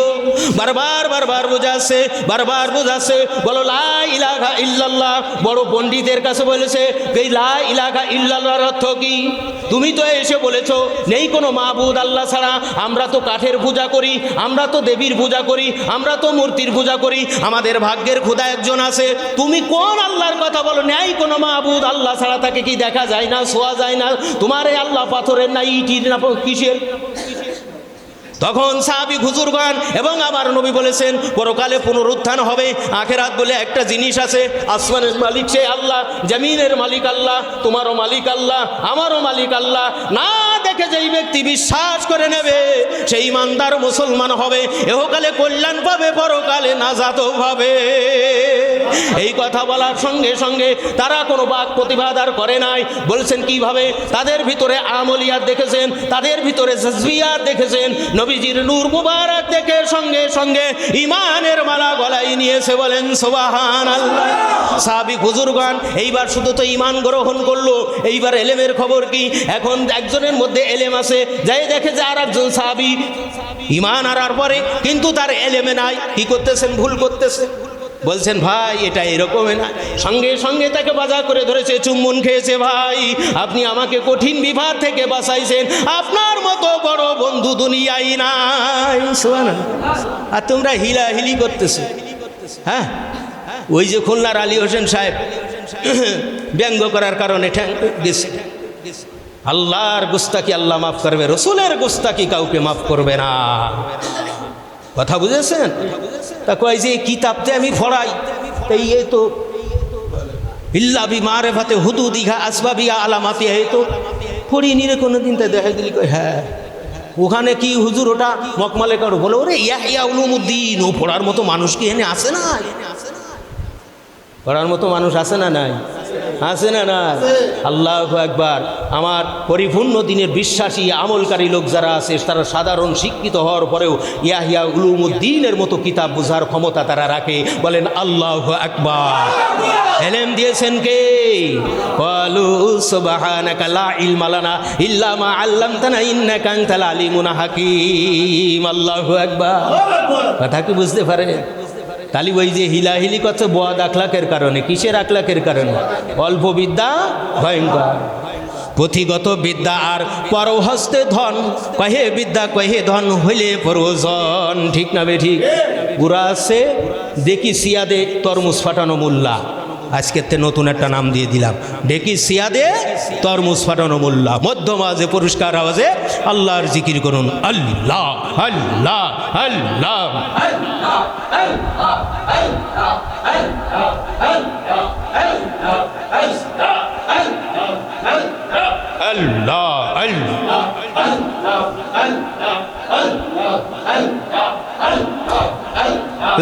বারবার বোঝাচ্ছে, বলো লা ইলাহা ইল্লাল্লাহ। বড় পণ্ডিতের কাছে বলেছে এই লা ইলাহা ইল্লাল্লাহর অর্থ কি? তুমি তো এসে বলেছো নেই কোনো মাবুদ আল্লাহ ছাড়া, আমরা তো কাঠের পূজা করি, আমরা তো দেবীর পূজা করি, আমরা তো মূর্তির পূজা করি, আমাদের ভাগ্যের খোদা একজন আছে। তুমি কোন আল্লাহর কথা বলো? নেই কোনো মাবুদ আল্লাহ ছাড়া, তাকে কি দেখা যায় না, ছোঁয়া যায় না? তোমার এই আল্লাহ পাথরের না, ইটির না, কিসের? তখন সাহাবী হুজুরগণ এবং আমার নবী বলেছেন পরকালে পুনরুত্থান হবে, আখিরাত বলে একটা জিনিস আছে, আসমানের মালিক সে আল্লাহ, জমিনের মালিক আল্লাহ, তোমারও মালিক আল্লাহ, আমারও মালিক আল্লাহ। না দেখে যেই ব্যক্তি বিশ্বাস করে নেবে সেই ইমানদার মুসলমান হবে, এহকালে কল্যাণ পাবে, পরকালে নাজাতও পাবে। এই কথা বলার সঙ্গে সঙ্গে তারা কোনো বাক প্রতিবাদ আর করে নাই। বলছেন কিভাবে? তাদের ভিতরে আমলিয়াত দেখেছেন, তাদের ভিতরে জজবিয়াত দেখেছেন, নবীজির নূর মুবারক দেখে সঙ্গে সঙ্গে ইমানের মালা গলায় নিয়েছে। বলেন সুবহানাল্লাহ। সাহাবী হুজুরগণ এইবার শুধু তো ইমান গ্রহণ করলো, এইবার এলেমের খবর কি? এখন একজনের মধ্যে এলেম আছে, যাই দেখে যে আর একজন সাহাবী ইমান আনার পরে কিন্তু তার এলেমে নাই, কি করতেছেন? ভুল করতেছে। বলছেন ভাই এটা এরকমই না, সঙ্গে সঙ্গে তাকে বাজা করে ধরেছে, চুম্বন খেয়েছে। ভাই আপনি আমাকে কঠিন বিপদ থেকে বাঁচাইছেন, আপনার মতো বড় বন্ধু দুনিয়ায় নাই। আর তোমরা হিলাহিলি করতেছো। হ্যাঁ, ওই যে খুলনার আলী হোসেন সাহেব ব্যঙ্গ করার কারণে ঠ্যাং গেছে। আল্লাহর গুস্তাকি আল্লাহ মাফ করবে, রসুলের গুস্তাকি কাউকে মাফ করবে না। কথা বুঝেছেন? তা কয় যে কিতাবতে আমি পড়াই, তাই এই তো ইল্লা বি মারিফাতে হুদুদিহা আসবাবিহা আলামাতিহা, এই তো পড়িনি রে কোনোদিন। তাই দেখা দিলি কয় হ্যাঁ ওখানে কি হুজুর ওটা মকমালে কারো বলে, ওরে ইয়াহিয়া উলুমুদ্দিন, ও পড়ার মতো মানুষ কি এনে আসে না? পড়ার মতো মানুষ আছে না নাই? আছে না না? আল্লাহু আকবার। আমার পরিপূর্ণ দিনের বিশ্বাসী আমলকারী লোক যারা আছে তারা সাধারণ শিক্ষিত হওয়ার পরেও ইয়াহিয়া উলুমুদ্দিনের মতো কিতাব বোঝার ক্ষমতা তারা রাখে। বলেন আল্লাহু আকবার। এলেম দিয়েছেন কে? ক্বালু সুবহানাকা লা ইলমা লানা ইল্লা মা আল্লামতানা ইন্নাকা আনতাল আলিমুল হাকীম। আল্লাহু আকবার। কথা কি বুঝতে পারে? তালি ওই যে হিলাহিলি করছে বদ আখলাকের কারণে। কিসের আখলাকের কারণে? অল্প বিদ্যা ভয়ঙ্কর। পুঁথিগত বিদ্যা আর পরহস্তে ধন, কহে বিদ্যা কহে ধন হইলে প্রয়োজন। ঠিক না বে ঠিক? পুরা আছে দেখি সিয়াদে তরমুজ ফাটানো মোল্লা। আজকের তে নতুন একটা নাম দিয়ে দিলাম, দেখি সিয়াদে তরমুজ ফাটানো মোল্লা। মধ্যম আওয়াজে পরিষ্কার আওয়াজে আল্লাহর জিকির করুন, আল্লাহ আল্লাহ আল্লাহ আল্লাহ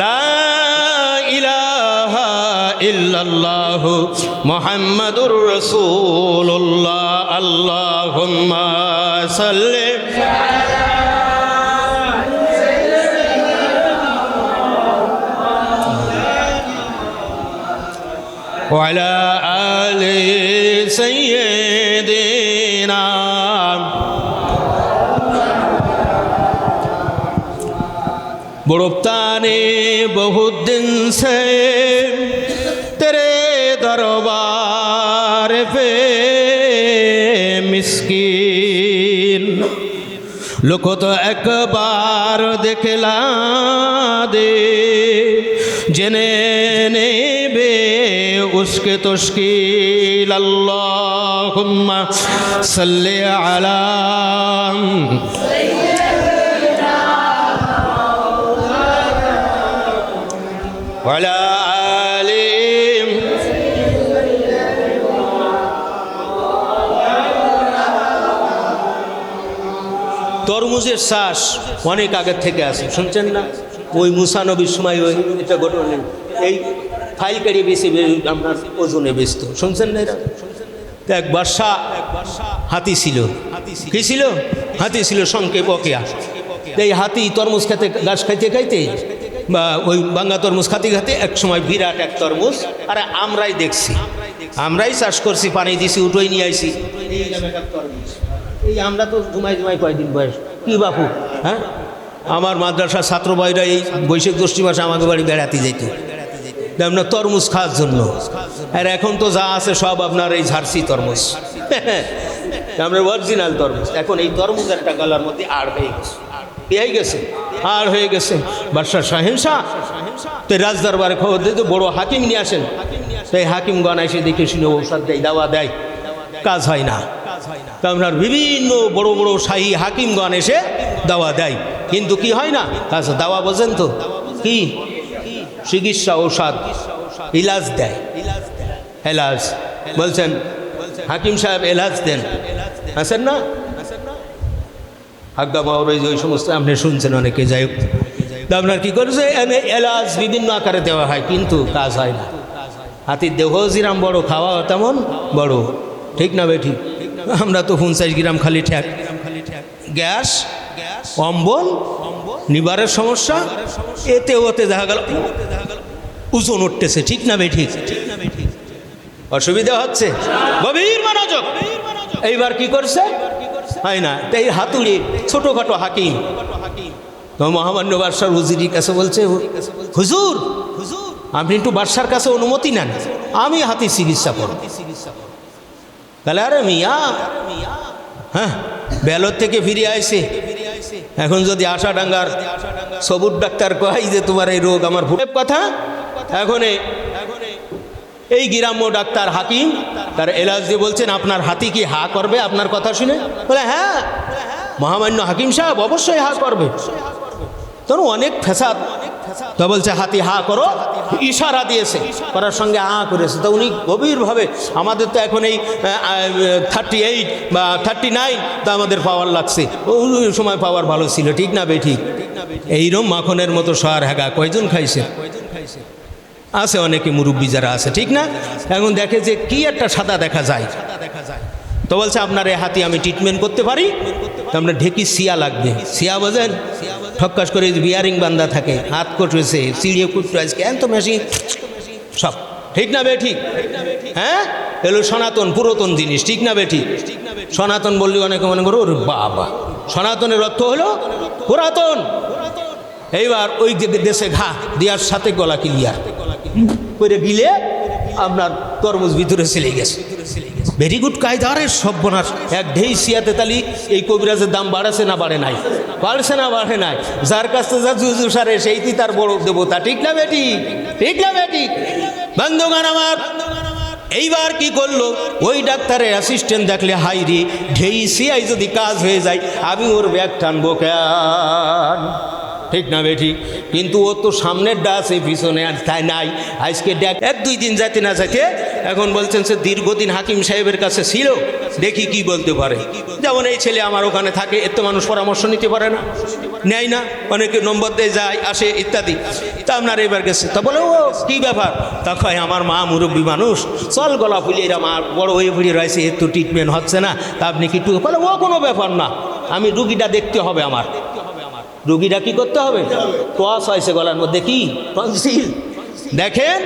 লা ইলাহা ইল্লাল্লাহু মুহাম্মাদুর রাসূলুল্লাহ। আল্লাহুম্মা সাল্লি ওয়ালা আলি সাইয়্যিদিনা। बुढ़ताने बहुत दिन से तेरे दरबार पे मिस्कीन लोगों तो एक बार दिखला दे जिन्हें बे उसके तुश्कील। अल्लाहुम्मा सल्ली अला ওয়ালা আলিম। তরমুজের শ্বাস অনেক আগের থেকে আছে, শুনছেন না? ওই মুসা নবীর সময় ওই এটা ঘটনা এই ফাইল কাড়িয়ে বেশি আপনার ওজনে বেচত, শুনছেন না? এরা এক বাদশা হাতি ছিল। কি ছিল? হাতি ছিল, সঙ্গে বকেয়া। এই হাতি তরমুজ খেতে গাছ খাইতে খাইতে বা ওই বাঙ্গা তরমুজ খাতে খাতে এক সময় বিরাট এক তরমুজ। আরে আমরাই দেখছি, আমরাই চাষ করছি, পানি দিছি, উঠোই নিয়ে আইছি। এই আমরা তো জুমাই জুমাই কয়দিন বয়স কি বাপু? হ্যাঁ, আমার মাদ্রাসার ছাত্র ভাইরা এই বৈশাখ জ্যৈষ্ঠ মাসে আমাকে বাড়ি বেড়াতে যেত আপনার তরমুজ খাওয়ার জন্য। আর এখন তো যা আছে সব আপনার এই ঝার্সি তরমুজ, আমরা অরিজিনাল তরমুজ। এখন এই তরমুজ একটা গলার মধ্যে আড় হয়ে গেছে, হয়ে গেছে, আর হয়ে গেছে। বাদশাহ শাহেনশাহ তো রাজদরবারে খবর দিতে বড় হাকিম নিয়ে আসেন। তো এই হাকিমগণ এসে দেখে শুনে ঔষধ দেয়, দাওয়া দেয়, কাজ হয় না। তো আপনার বিভিন্ন বড় বড় শাহী হাকিমগণ এসে দাওয়া দেয়, কিন্তু কি হয় না কাজ। দাওয়া বোঝেন তো কি? চিকিৎসা, ঔষধ, ইলাজ দেয়। এলাজ বলছেন হাকিম সাহেব, এলাজ দেন, আছেন না? আজ্ঞা বাবর ওই সমস্ত আপনি শুনছেন অনেকে। যাই হোক, আপনার কী করেছে, এলাজ বিভিন্ন আকারে দেওয়া হয়, কিন্তু কাজ হয় না। হাতির দেহ জিরাম বড়, খাওয়া তেমন বড়। ঠিক না বে ঠিক? আমরা তো 50 গ্রাম খালি ঠ্যাক, গ্যাস, অম্বল, নিবারের সমস্যা, এতে ওতে দেখা গেল ওজন উঠতেছে। ঠিক না বে ঠিক? অসুবিধা হচ্ছে, গভীর মনোযোগ। এইবার কি করছে হয় না, এই হাতুড়ি ছোটোখাটো হাকিম তো মহামান্য বাদশার উজিরির কাছে বলছে, হুজুর আপনি একটু বাদশার কাছে অনুমতি নেন, আমি হাতি চিকিৎসা করব। তাহলে আরে মিয়া, হ্যাঁ, বেলর থেকে ফিরে আইছে, এখন যদি আশাডাঙ্গার সবুর ডাক্তার কয় যে তোমার এই রোগ আমার ভুল কথা, এখন এই গ্রাম্য ডাক্তার হাকিম তার এলাজ দিয়ে বলছেন, আপনার হাতি কি হা করবে আপনার কথা শুনে? বলে হ্যাঁ মহামান্য হাকিম সাহেব, অবশ্যই হা করবে। তখন অনেক ফেসাদ। তো বলছে হাতি হা করো, ইশারা দিয়েছে, করার সঙ্গে হা করেছে। তো উনি গভীরভাবে, আমাদের তো এখন এই 38 বা 39 তো আমাদের পাওয়ার লাগছে, ওই সময় পাওয়ার ভালো ছিল। ঠিক না বে ঠিক? এইরকম মাখনের মতো শোয়ার হ্যাগা কয়জন খাইছে? আছে অনেকে মুরব্বী যারা আছে, ঠিক না? এখন দেখে যে কি একটা সাদা দেখা যায়, তো বলছে আপনার এই হাতি আমি ট্রিটমেন্ট করতে পারি। তো আপনার ঢেকি সিয়া লাগবে। সিয়া বোঝেন? ঠক্কাস করে বিয়ারিং বান্ধা থাকে, হাত কট হয়েছে, চিড়িয়ে কুট, আজকে এত মেশিন সব ঠিক না বে ঠিক? হ্যাঁ, এলো সনাতন পুরাতন জিনিস, ঠিক না বে ঠিক? সনাতন বললে অনেকে মনে করো ওরে বাবা, সনাতনের অর্থ হলো পুরাতন। এইবার ওই দেশে ঘা দেওয়ার সাথে গলা ক্লিয়ার করে গিলে আপনার তরমুজ ভিতরে চলে গেছে। ভেরি গুড কায়দারের সর্বনাশ। এক ঢেই সিয়াতে তালি এই কবিরাজের দাম বাড়াছে না বাড়ে নাই? বাড়ছে না বাড়ে নাই? যার কাছ থেকে যা জুজু সারে সেইটি তার বড় দেবতা, ঠিক না বেটি? ঠিক না বেটি? বন্ধুগণ আমার, এইবার কি করলো ওই ডাক্তারের অ্যাসিস্ট্যান্ট দেখলে হাই রে ঢেই সিয়াই যদি কাজ হয়ে যায় আমি ওর ব্যাগ টানবো কেন? ঠিক না বেঠি? কিন্তু ও তো সামনের ডা আছে, পিছনে আর তাই নাই। আজকে ডাক 1-2 দিন যাতে না যাতে এখন বলছেন সে দীর্ঘদিন হাকিম সাহেবের কাছে ছিল, দেখি কি বলতে পারে। যেমন এই ছেলে আমার ওখানে থাকে, এত মানুষ পরামর্শ নিতে পারে না, নেয় না, অনেকে নম্বর দিয়ে যায় আসে ইত্যাদি। তা আপনার এবার গেছে, তা বলে ও কী ব্যাপার? তা কয় আমার মা মুরব্বী মানুষ, চল গলা ফুলিয়ে এরা মা বড় হয়ে ফুলিয়ে রয়েছে, এর তো ট্রিটমেন্ট হচ্ছে না, তা আপনি কি একটু বলে ও কোনো ব্যাপার না, আমি রুগীটা দেখতে হবে। আমার রুগীটা কি করতে হবে? টস হয়েছে গলার মধ্যে, কি টনসিল। দেখেন,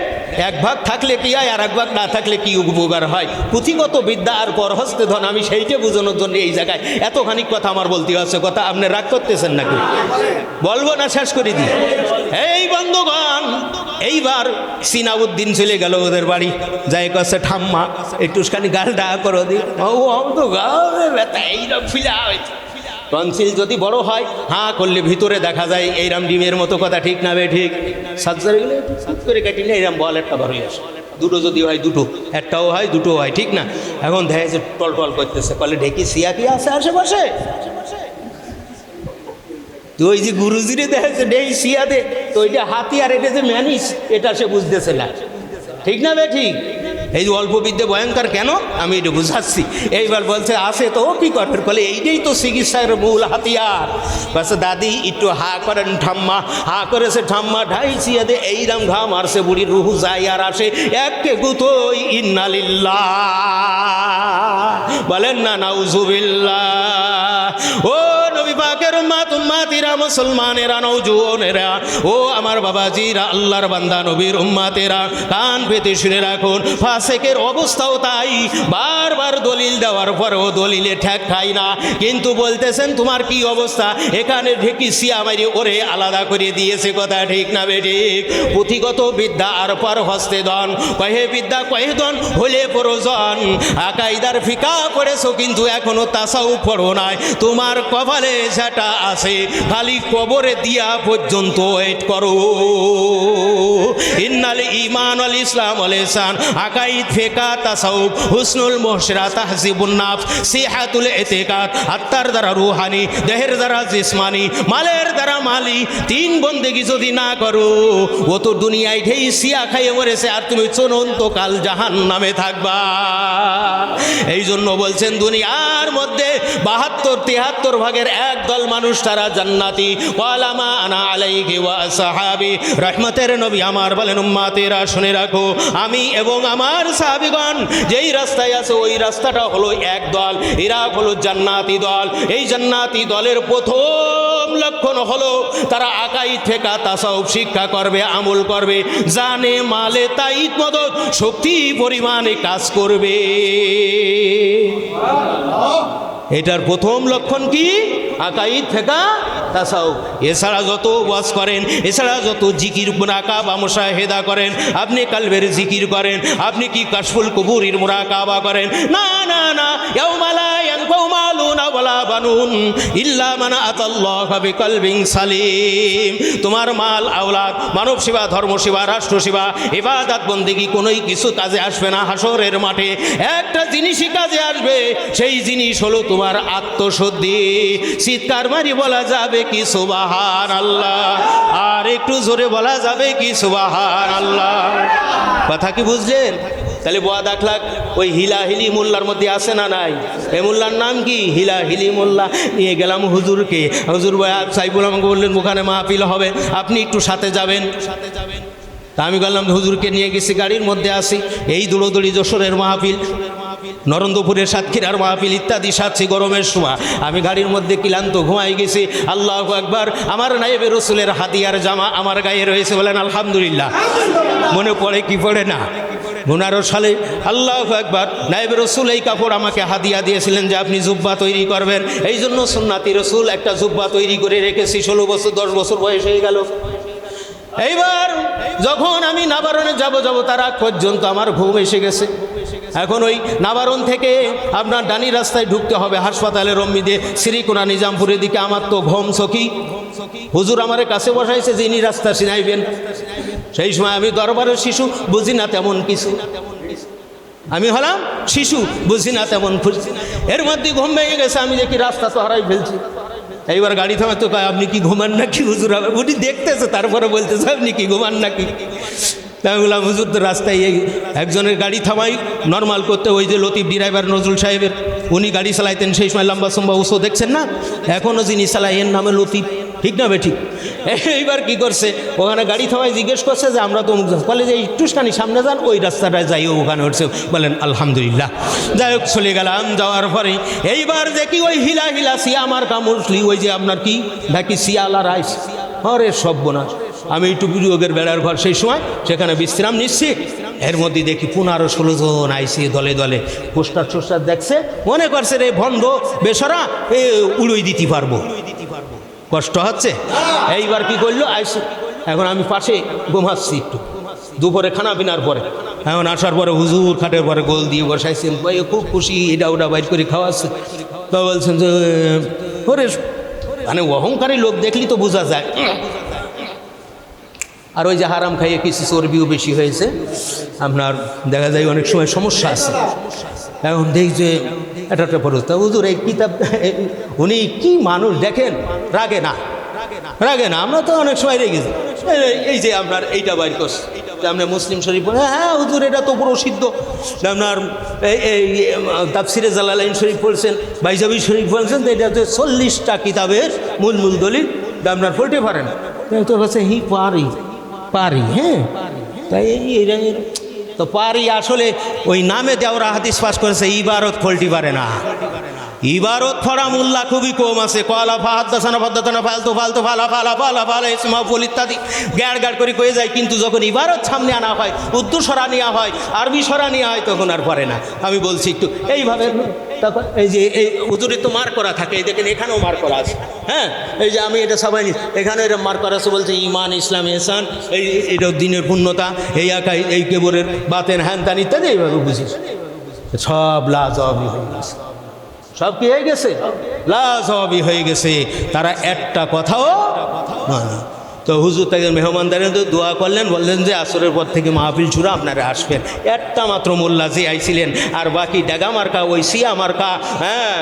এক ভাগ থাকলে কি হয় আর এক ভাগ না থাকলে কি উপকার হয়। পুঁথিগত বিদ্যা আর করহস্তে ধন, আমি সেইটা বোঝানোর জন্য এই জায়গায় এতখানি কথা আমার বলতে হচ্ছে। কথা আপনি রাগ করতেছেন নাকি? বলবো না শেষ করে দিই? এই বন্ধুগণ, এইবার সিনাউদ্দিন চলে গেল ওদের বাড়ি, যাই কাছে ঠাম্মা একটুখানি গালটা করো দি, এইরকম ফিলা হয়েছে। টনসিল যদি বড় হয় হাঁ করলে ভিতরে দেখা যায় এইরাম ডিমের মতো, কথা ঠিক না বে ঠিক? সার্জারি গেলে সাত করে কাটিলে এইরাম বল একটা বার হয়ে আসে, দুটো যদি হয় দুটো, একটাও হয় দুটো হয়, ঠিক না? এখন দেখা যাচ্ছে টল টল করতেছে, বলে ঢেকি সিয়া কি আছে আশেপাশে? তো ওই যে গুরুজিরে দেখেছে ঢেই সিয়া দে, তো ওইটা হাতি আর এটা যে ম্যানিস, এটা সে বুঝতেছে না, ঠিক না বে ঠিক? এই যে অল্প বিদ্যে ভয়ঙ্কর কেন আমি এটা বুঝাচ্ছি। এইবার বলছে আসে তো ও কী করবে? বলে এইটাই তো চিকিৎসার মূল হাতিয়ার। বলছে দাদি একটু হা করেন ঠাম্মা, হা করেছে ঠাম্মা, ঢাইছিয়া দে এইরাম ঘা মারছে, বুড়ির রুহু যায় আর আসে একে গুতোই ইন্নালিল্লাহ, বলেন না নাউজুবিল্লাহ। ও নবী পাকের উম্মাতিরা, মুসলমানেরা, নওজোয়ানেরা, ও আমার বাবাজিরা, আল্লাহর বান্দা নবীর উম্মাতেরা, কান পেতে শুনে রাখুন। ফাসেকের অবস্থাও তাই, বারবার দলিল দেওয়ার পরেও দলিলে ঠেক খাই না, কিন্তু বলতেছেন তোমার কি অবস্থা? এখানে ঢেকি সিয়া মারি ওরে আলাদা করে দিয়েছে, কথা ঠিক না বেঠিক? পুঁথিগত বিদ্যা আর পর হস্তে দন, কহে বিদ্যা কহে দন হলে প্রয়োজন। আকাইদার ফিকা পড়েছো কিন্তু এখনো তাসাউফ পড়ো নাই, তোমার কপালে সেটা আছে, খালি কবরে দিয়া পর্যন্ত ওয়েট করো। ইন্নাল ঈমান ওয়াল ইসলাম ওয়াল ইহসান, আকাইদ, ফিকা, তাসাউফ, হুসনুল মুহশরা, তাহজিবুন নাফস, সিহাতুল ইতিকাদ, আত্মার দ্বারা রুহানি, দেহের দ্বারা জিসমানি, মালের দ্বারা মালি, 3 বন্দেগী যদি না করো ও তো দুনিয়ায় ঢেই সিয়া খাইয়ে মরেছে, আর তুমি চূড়ান্তকাল জাহান্নামে থাকবা। এই জন্য বলছেন দুনিয়ার মধ্যে 72-73 ভাগের একদল মানুষ তারা জান্নাতি। ওয়ালামা আনা আলাইহি ওয়া আসহাবি, রহমতের নবী আমার বলেন উম্মতেরা শুনে রাখো, আমি এবং আমার সাহাবীগণ যেই রাস্তায় আছে ওই রাস্তাটা হলো এক দল, এরা হলো জান্নাতি দল। এই জান্নাতি দলের প্রথম লক্ষণ হলো তারা আকাইদ, ফিকা, তাসাউফ শিক্ষা করবে, আমল করবে, জানে মালে তাইত মদদ শক্তি পরিমাণে কাজ করবে। এটার প্রথম লক্ষণ কি? আকাইদ, ফিকা, তাসাউফ। এছাড়া যত ওয়াজ করেন, এছাড়া যত জিকির মুরাকাবা মুশাহেদা করেন, আপনি কালবের জিকির করেন, আপনি কি কাশফুল কুবুরির মুরাকাবা করেন, না না না, ইয়াউমা লা ইয়ানফাউ মালুন ওয়ালা বানুন ইল্লা মান আতাল্লাহা বিকলবিন সালিম। তোমার মাল, আওলাদ, মানব সেবা, ধর্ম সেবা, রাষ্ট্র সেবা, ইবাদত বন্দেগী কোনোই কিছু কাজে আসবে না। হাসরের মাঠে একটা জিনিসই কাজে আসবে, সেই জিনিস হলো তোমার আত্মশুদ্ধি। চিৎকার মারি বলা যাবে কি সুবহানাল্লাহ? আর একটু জোরে বলা যাবে কি সুবহানাল্লাহ? কথা কি বুঝলেন? তাহলে বয়াদ আখলাক ওই হিলাহিলি মোল্লার মধ্যে আছে না নাই? এই মোল্লার নাম কি? হিলাহিলি মোল্লা। নিয়ে গেলাম হুজুরকে, হুজুর বয়াদ সাইবুল আমাকে বললেন ওখানে মাহফিল হবে, আপনি একটু সাথে যাবেন। তা আমি বললাম হুজুরকে নিয়ে গেছি, গাড়ির মধ্যে আসি, এই দৌড়দৌড়ি যশোরের মাহফিল, নরেন্দ্রপুরের সাতক্ষীরার মাহফিল ইত্যাদি সাথী, গরমের সময় আমি গাড়ির মধ্যে ক্লান্ত ঘুমাই গেছি। আল্লাহু আকবার। আমার নায়েবে রসুলের হাদিয়ার জামা আমার গায়ে রয়েছে, বলেন আলহামদুলিল্লাহ। মনে পড়ে কি পড়ে না? 15 সালে আল্লাহু আকবার নায়েবে রসুল এই কাপড় আমাকে হাদিয়া দিয়েছিলেন যে আপনি জুব্বা তৈরি করবেন। এই জন্য সুন্নাতি রসুল একটা জুব্বা তৈরি করে রেখেছি। 16 বছর 10 বছর বয়স হয়ে গেল। এইবার যখন আমি নাবারণে যাব তার আগ পর্যন্ত আমার ঘুম এসে গেছে। এখন ওই নাবারণ থেকে আপনার ডানি রাস্তায় ঢুকতে হবে হাসপাতালের রম্মি দিয়ে শ্রীকোনা নিজামপুরের দিকে। আমার তো ঘুম সখী, হুজুর আমার কাছে বসাইছে যিনি রাস্তা চিনাইবেন। সেই সময় আমি দরবারের শিশু, বুঝি না তেমন কিছু, আমি হলাম শিশু, বুঝি না তেমন খুশি। এর মধ্যে ঘুম ভেঙে গেছে, আমি দেখি রাস্তা তো হারাই ফেলছি। এইবার গাড়ি থামা তো কয় আপনি কি ঘুমান নাকি হুজুর? উনি দেখতেছে, তারপরে বলতেছে আপনি কি ঘুমান নাকি? তাই বললাম হুজুর তো রাস্তায় এই একজনের গাড়ি থামাই নর্মাল করতে, ওই যে লতিফ ড্রাইভার নজরুল সাহেবের, উনি গাড়ি চালাইতেন সেই সময়, লম্বা সম্বা উঁচু দেখছেন না, এখনও যিনি চালায় এর নামে লতিফ, ঠিক না বেঠিক? এইবার কি করছে, ওখানে গাড়ি থামাই জিজ্ঞেস করছে যে আমরা তো বলে যে একটুখানি সামনে যান, ওই রাস্তাটায় যাই, ওখানে উঠছে। বলেন আলহামদুলিল্লাহ। যাই হোক চলে গেলাম। যাওয়ার পরে এইবার দেখি ওই হিলা হিলা সিয়া আমার কামড়লি, ওই যে আপনার কি নাকি শিয়ালা রাইস, আরে সর্বনাশ। আমি একটু বিনিয়োগের বেড়ার ঘর সেই সময়, সেখানে বিশ্রাম নিচ্ছি। এর মধ্যে দেখি 15-16 জন আইসি দলে দলে, পোস্টার টোস্টার দেখছে, মনে করছে রে ভণ্ড বেসরা উড়োই দিতে পারবো, কষ্ট হচ্ছে। এইবার কি করলো, আইসি। এখন আমি পাশে ঘুমাচ্ছি একটু, দুপুরে খানা পিনার পরে। এখন আসার পরে হুজুর খাটের পরে গোল দিয়ে বসাইছেন, ভাই খুব খুশি, এটা ওটা বাইর করে খাওয়াচ্ছে। তো বলছেন যে ওরে, মানে অহংকারী লোক দেখলি তো বোঝা যায়। আর ওই যে হারাম খাইয়ে কিছু চর্বিও বেশি হয়েছে, আপনার দেখা যায় অনেক সময় সমস্যা আছে। এখন দেখি যে এটা একটা পড়ো, তা হুজুর এই কিতাব, উনি কি মানুষ দেখেন, রাগে না, রাগে না, আমরা তো অনেক সময় রেগে যাই। এই যে আপনার এইটা বাইর করছে, আপনার মুসলিম শরীফ, হ্যাঁ হুজুর এটা তো প্রসিদ্ধ। আপনার এই তাফসিরে জালালাইন শরীফ পড়ছেন, বাইজাবি শরীফ পড়ছেন, তো এটা হচ্ছে 40টা কিতাবের মূল মূল দলিল, আপনার পড়তে পারেন। তোর কাছে হি পারি, হ্যাঁ তাই তো পারি। আসলে ওই নামে দেওরা হাদিস পাস করেছে, ইবারত ফলটি পারে না। ইবারত ফরা মোল্লা খুবই কম আছে। কলা ফাহাদ্দাসানা ফাদ্দাতানা ফালতু ফালতু ফালা ফালা ফালা ফালা ইসমা ফুল ইত্যাদি গ্যাড় গ্যাড় করে কয়ে যায়, কিন্তু যখন ইবারত সামনে আনা হয়, উর্দু সরা নেওয়া হয়, আরবি সরা নেওয়া হয়, তখন আর পারে না। আমি বলছি একটু এইভাবে, তখন এই যে এই হুজুরে তো মার করা থাকে, এই দেখেন এখানেও মার করা আছে, হ্যাঁ এই যে আমি এটা সবাই এখানে এটা মার করা আছে, বলছে ইমান ইসলাম এহসান, এটা দিনের পূর্ণতা, এই আকাই, এই কেবরের বাতেন হ্যান তান ইত্যাদি, এইভাবে বুঝিস। সব লাজবাবই হয়ে গেছে, সব কি হয়ে গেছে, লাজবাবই হয়ে গেছে। তারা একটা কথাও মানে। তো হুজুর তাকে মেহমানদারের দোয়া করলেন, বললেন যে আসরের পর থেকে মাহফিল শুরু, আপনারা আসবেন। একটা মাত্র মোল্লা যে আইছিলেন, আর বাকি ডাগা মার্কা, ওই সিয়া মার্কা, হ্যাঁ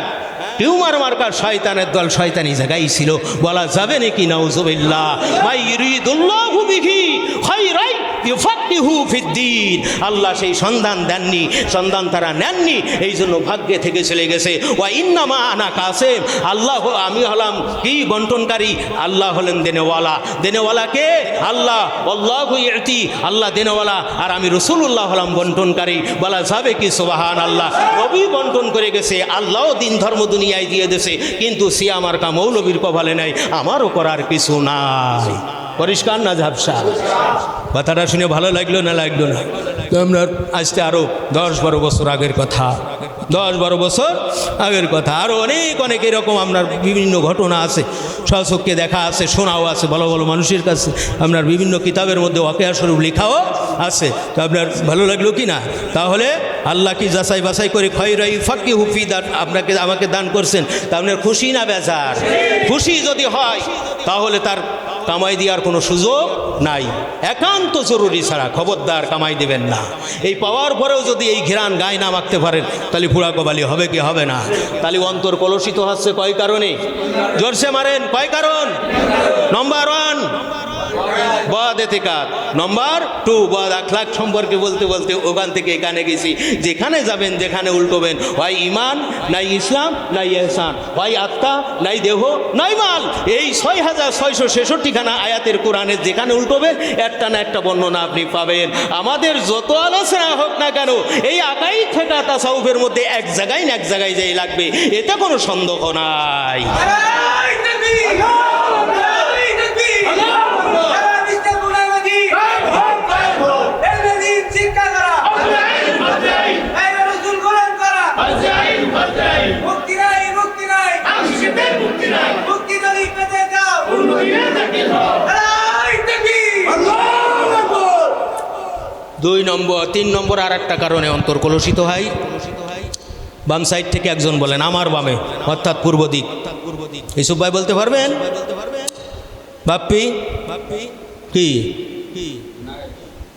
টিউমার মার্কা শয়তানের দল শয়তানি জায়গায় ছিল। বলা যাবে নাকি নাউজুবিল্লাহ? মাই ইউরিদুল্লাহু বিহি খায়রান ইউফাক্কিহু ফিদ্দীন। আল্লাহ সেই সন্ধান দেননি, সন্ধান তারা নেননি, এই জন্য ভাগ্যে থেকে চলে গেছে। ওয়া ইন্নামা আনা কাসেম, আল্লাহ, আমি হলাম কি বন্টনকারী, আল্লাহ হলেন দেনেওয়ালা। দেনেওয়ালা কে? আল্লাহ। আল্লাহু ইউতি, আল্লাহ দেনেওয়ালা, আর আমি রাসূলুল্লাহ হলাম বন্টনকারী। বলা যাবে কি সুবহানাল্লাহ? নবী বন্টন করে গেছে, আল্লাহও দিন ধর্ম দুনিয়ায় দিয়ে দিয়েছে, কিন্তু সিয়ামার কা মৌলবীর কপালে নাই, আমারও করার কিছু নাই। পরিষ্কার না ঝাপসা? কথাটা শুনে ভালো লাগলো না লাগলো না? তো আমরা আজকে আরও 10-12 বছর আগের কথা, 10-12 বছর আগের কথা। আরও অনেক অনেক এরকম আপনার বিভিন্ন ঘটনা আছে, স্বচক্ষে দেখা আছে, শোনাও আছে, ভালো ভালো মানুষের কাছে আপনার বিভিন্ন কিতাবের মধ্যে ওয়াকিয়া স্বরূপ লেখাও আছে। তো আপনার ভালো লাগলো কি না? তাহলে আল্লাহ কি যাচাই বাছাই করে খয়রাই ফাঁকি হুফি দান আপনাকে আমাকে দান করছেন, তা আপনার খুশি না বেজার? খুশি যদি হয় তাহলে তার কামাই দেওয়ার কোনো সুযোগ নাই, একান্ত জরুরি ছাড়া খবরদার কামাই দেবেন না। এই পাওয়ার পরেও যদি এই ঘেরান গায়ে না মাখতে পারেন, তাহলে পুরা কবালি হবে কি হবে না? তাহলে অন্তর কলুষিত হচ্ছে কয় কারণে? জোরসে মারেন, কয় কারণ? নম্বর 1 বদ এতেকাদ, নম্বর 2 বদ আখলাক সম্পর্কে বলতে বলতে ওখান থেকে এখানে গেছি। যেখানে যাবেন, যেখানে উল্টোবেন, হয় ইমান নাই ইসলাম নাই এহসান, হয় আত্মা নাই দেহ নাই মাল, এই 6666খানা আয়াতের কোরআনের যেখানে উল্টোবেন, একটা না একটা বর্ণনা আপনি পাবেন। আমাদের যত আলোচনা হোক না কেন, এই আকাই থেকে তাসাউফের মধ্যে এক জায়গায় না এক জায়গায় যাই লাগবে, এতে কোনো সন্দেহ নাই। 2 নম্বর 3 নম্বর আর একটা কারণে অন্তর কলুষিত হয়। বাম সাইড থেকে একজন বলেন, আমার বামে অর্থাৎ পূর্ব দিক। ইসুফ ভাই বলতে পারবেন? বাপ্পি কি?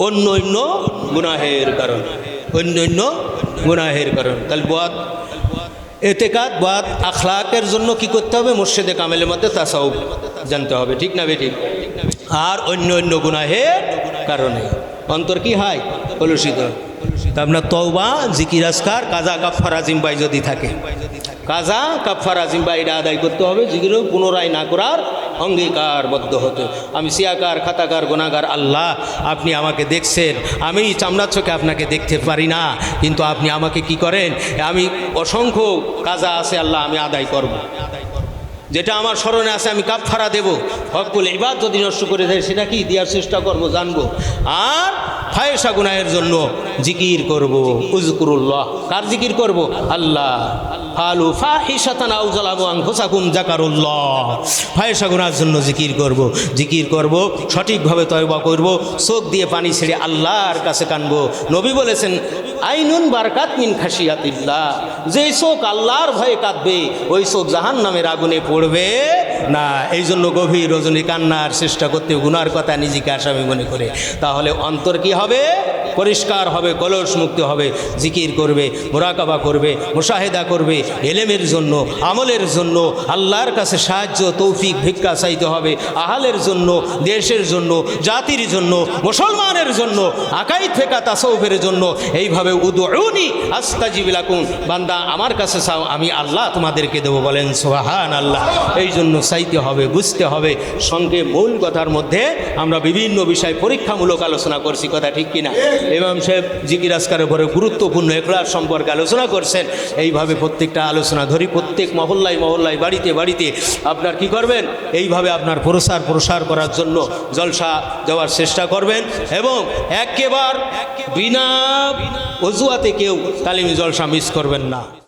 অন্য অন্য গুনাহের কারণ, অন্য অন্য গুনাহের কারণ। তাহলে বাদ এতেকাদ, বাদ আখলাকের জন্য কি করতে হবে? মুর্শিদে কামেলের মধ্যে তাসাউফ জানতে হবে, ঠিক না বেঠিক? আর অন্য অন্য গুনাহের কারণে অন্তর কি হয়? কলুষিত। তা আপনার তওবা, জিকির, আজকার, কাজা, কাফফারা, জিম্বাই যদি থাকে, কাজা, কাফফারা, জিম্বাই এটা আদায় করতে হবে। জিকিরও পুনরায় না করার অঙ্গীকারবদ্ধ হতে। আমি সিয়াকার, খাতাকার, গুনাহগার। আল্লাহ, আপনি আমাকে দেখছেন, আমি চামড়ার চোখে আপনাকে দেখতে পারি না, কিন্তু আপনি আমাকে কি করেন? আমি অসংখ্য কাজা আছে আল্লাহ, আমি আদায় করব। যেটা আমার স্মরণে আছে আমি কাফফারা দেব। হকুল ইবাদ যদি নষ্ট করে দেয় সেটা কি দেওয়ার চেষ্টা করব, জানবো। আর ফায়সা গুনাহের জন্য জিকির করব, উযকুরুল্লাহ। কার জিকির করব? আল্লাহ। ফালু ফাহিশাতান আও যালামু আনফুসাকুম যাকারুল্লাহ। ফায়সা গুনাহের জন্য জিকির করব, জিকির করব, সঠিকভাবে তওবা করব, চোখ দিয়ে পানি ছেড়ে আল্লাহর কাছে কানবো। নবী বলেছেন, আইনুন বারকাত মিন খাশিয়াতিল্লাহ। যেই চোখ আল্লাহর ভয়ে কাঁদবে ওই চোখ জাহান্নামের আগুনে পড়বে না। এই জন্য গভীর রজনী কান্নার চেষ্টা করতে, গুনার কথা নিজেকে আসামি মনে করে। তাহলে অন্তর কি হবে? পরিষ্কার হবে, কলস মুক্ত হবে। জিকির করবে, মুরাকাবা করবে, মুশাহেদা করবে, ইলমের জন্য, আমলের জন্য আল্লাহর কাছে সাহায্য, তৌফিক, ভিক্ষা চাইতে হবে। আহালের জন্য, দেশের জন্য, জাতির জন্য, মুসলমানের জন্য, আকাইদ ফিকা তাসাউফের জন্য। এইভাবে উদউনি আস্তাজিব লাকুম, বান্দা আমার কাছে চাও, আমি আল্লাহ তোমাদেরকে দেবো। বলেন সুবহানাল্লাহ। এই জন্য চাইতে হবে, বুঝতে হবে। সঙ্গে মূল কথার মধ্যে আমরা বিভিন্ন বিষয় পরীক্ষামূলক আলোচনা করছি, কথা ঠিক কিনা? ইমাম সাহেব জিকির আজকারের উপরে গুরুত্বপূর্ণ ইখলাস সম্পর্কে আলোচনা করছেন। এইভাবে প্রত্যেকটা আলোচনা ধরি, প্রত্যেক মহল্লায় মহল্লায়, বাড়িতে বাড়িতে আপনার কি করবেন? এইভাবে আপনার প্রসার করার জন্য জলসা দেওয়ার চেষ্টা করবেন। এবং একেবারে বিনা অজুহাতে কেউ তালিমি জলসা মিস করবেন না।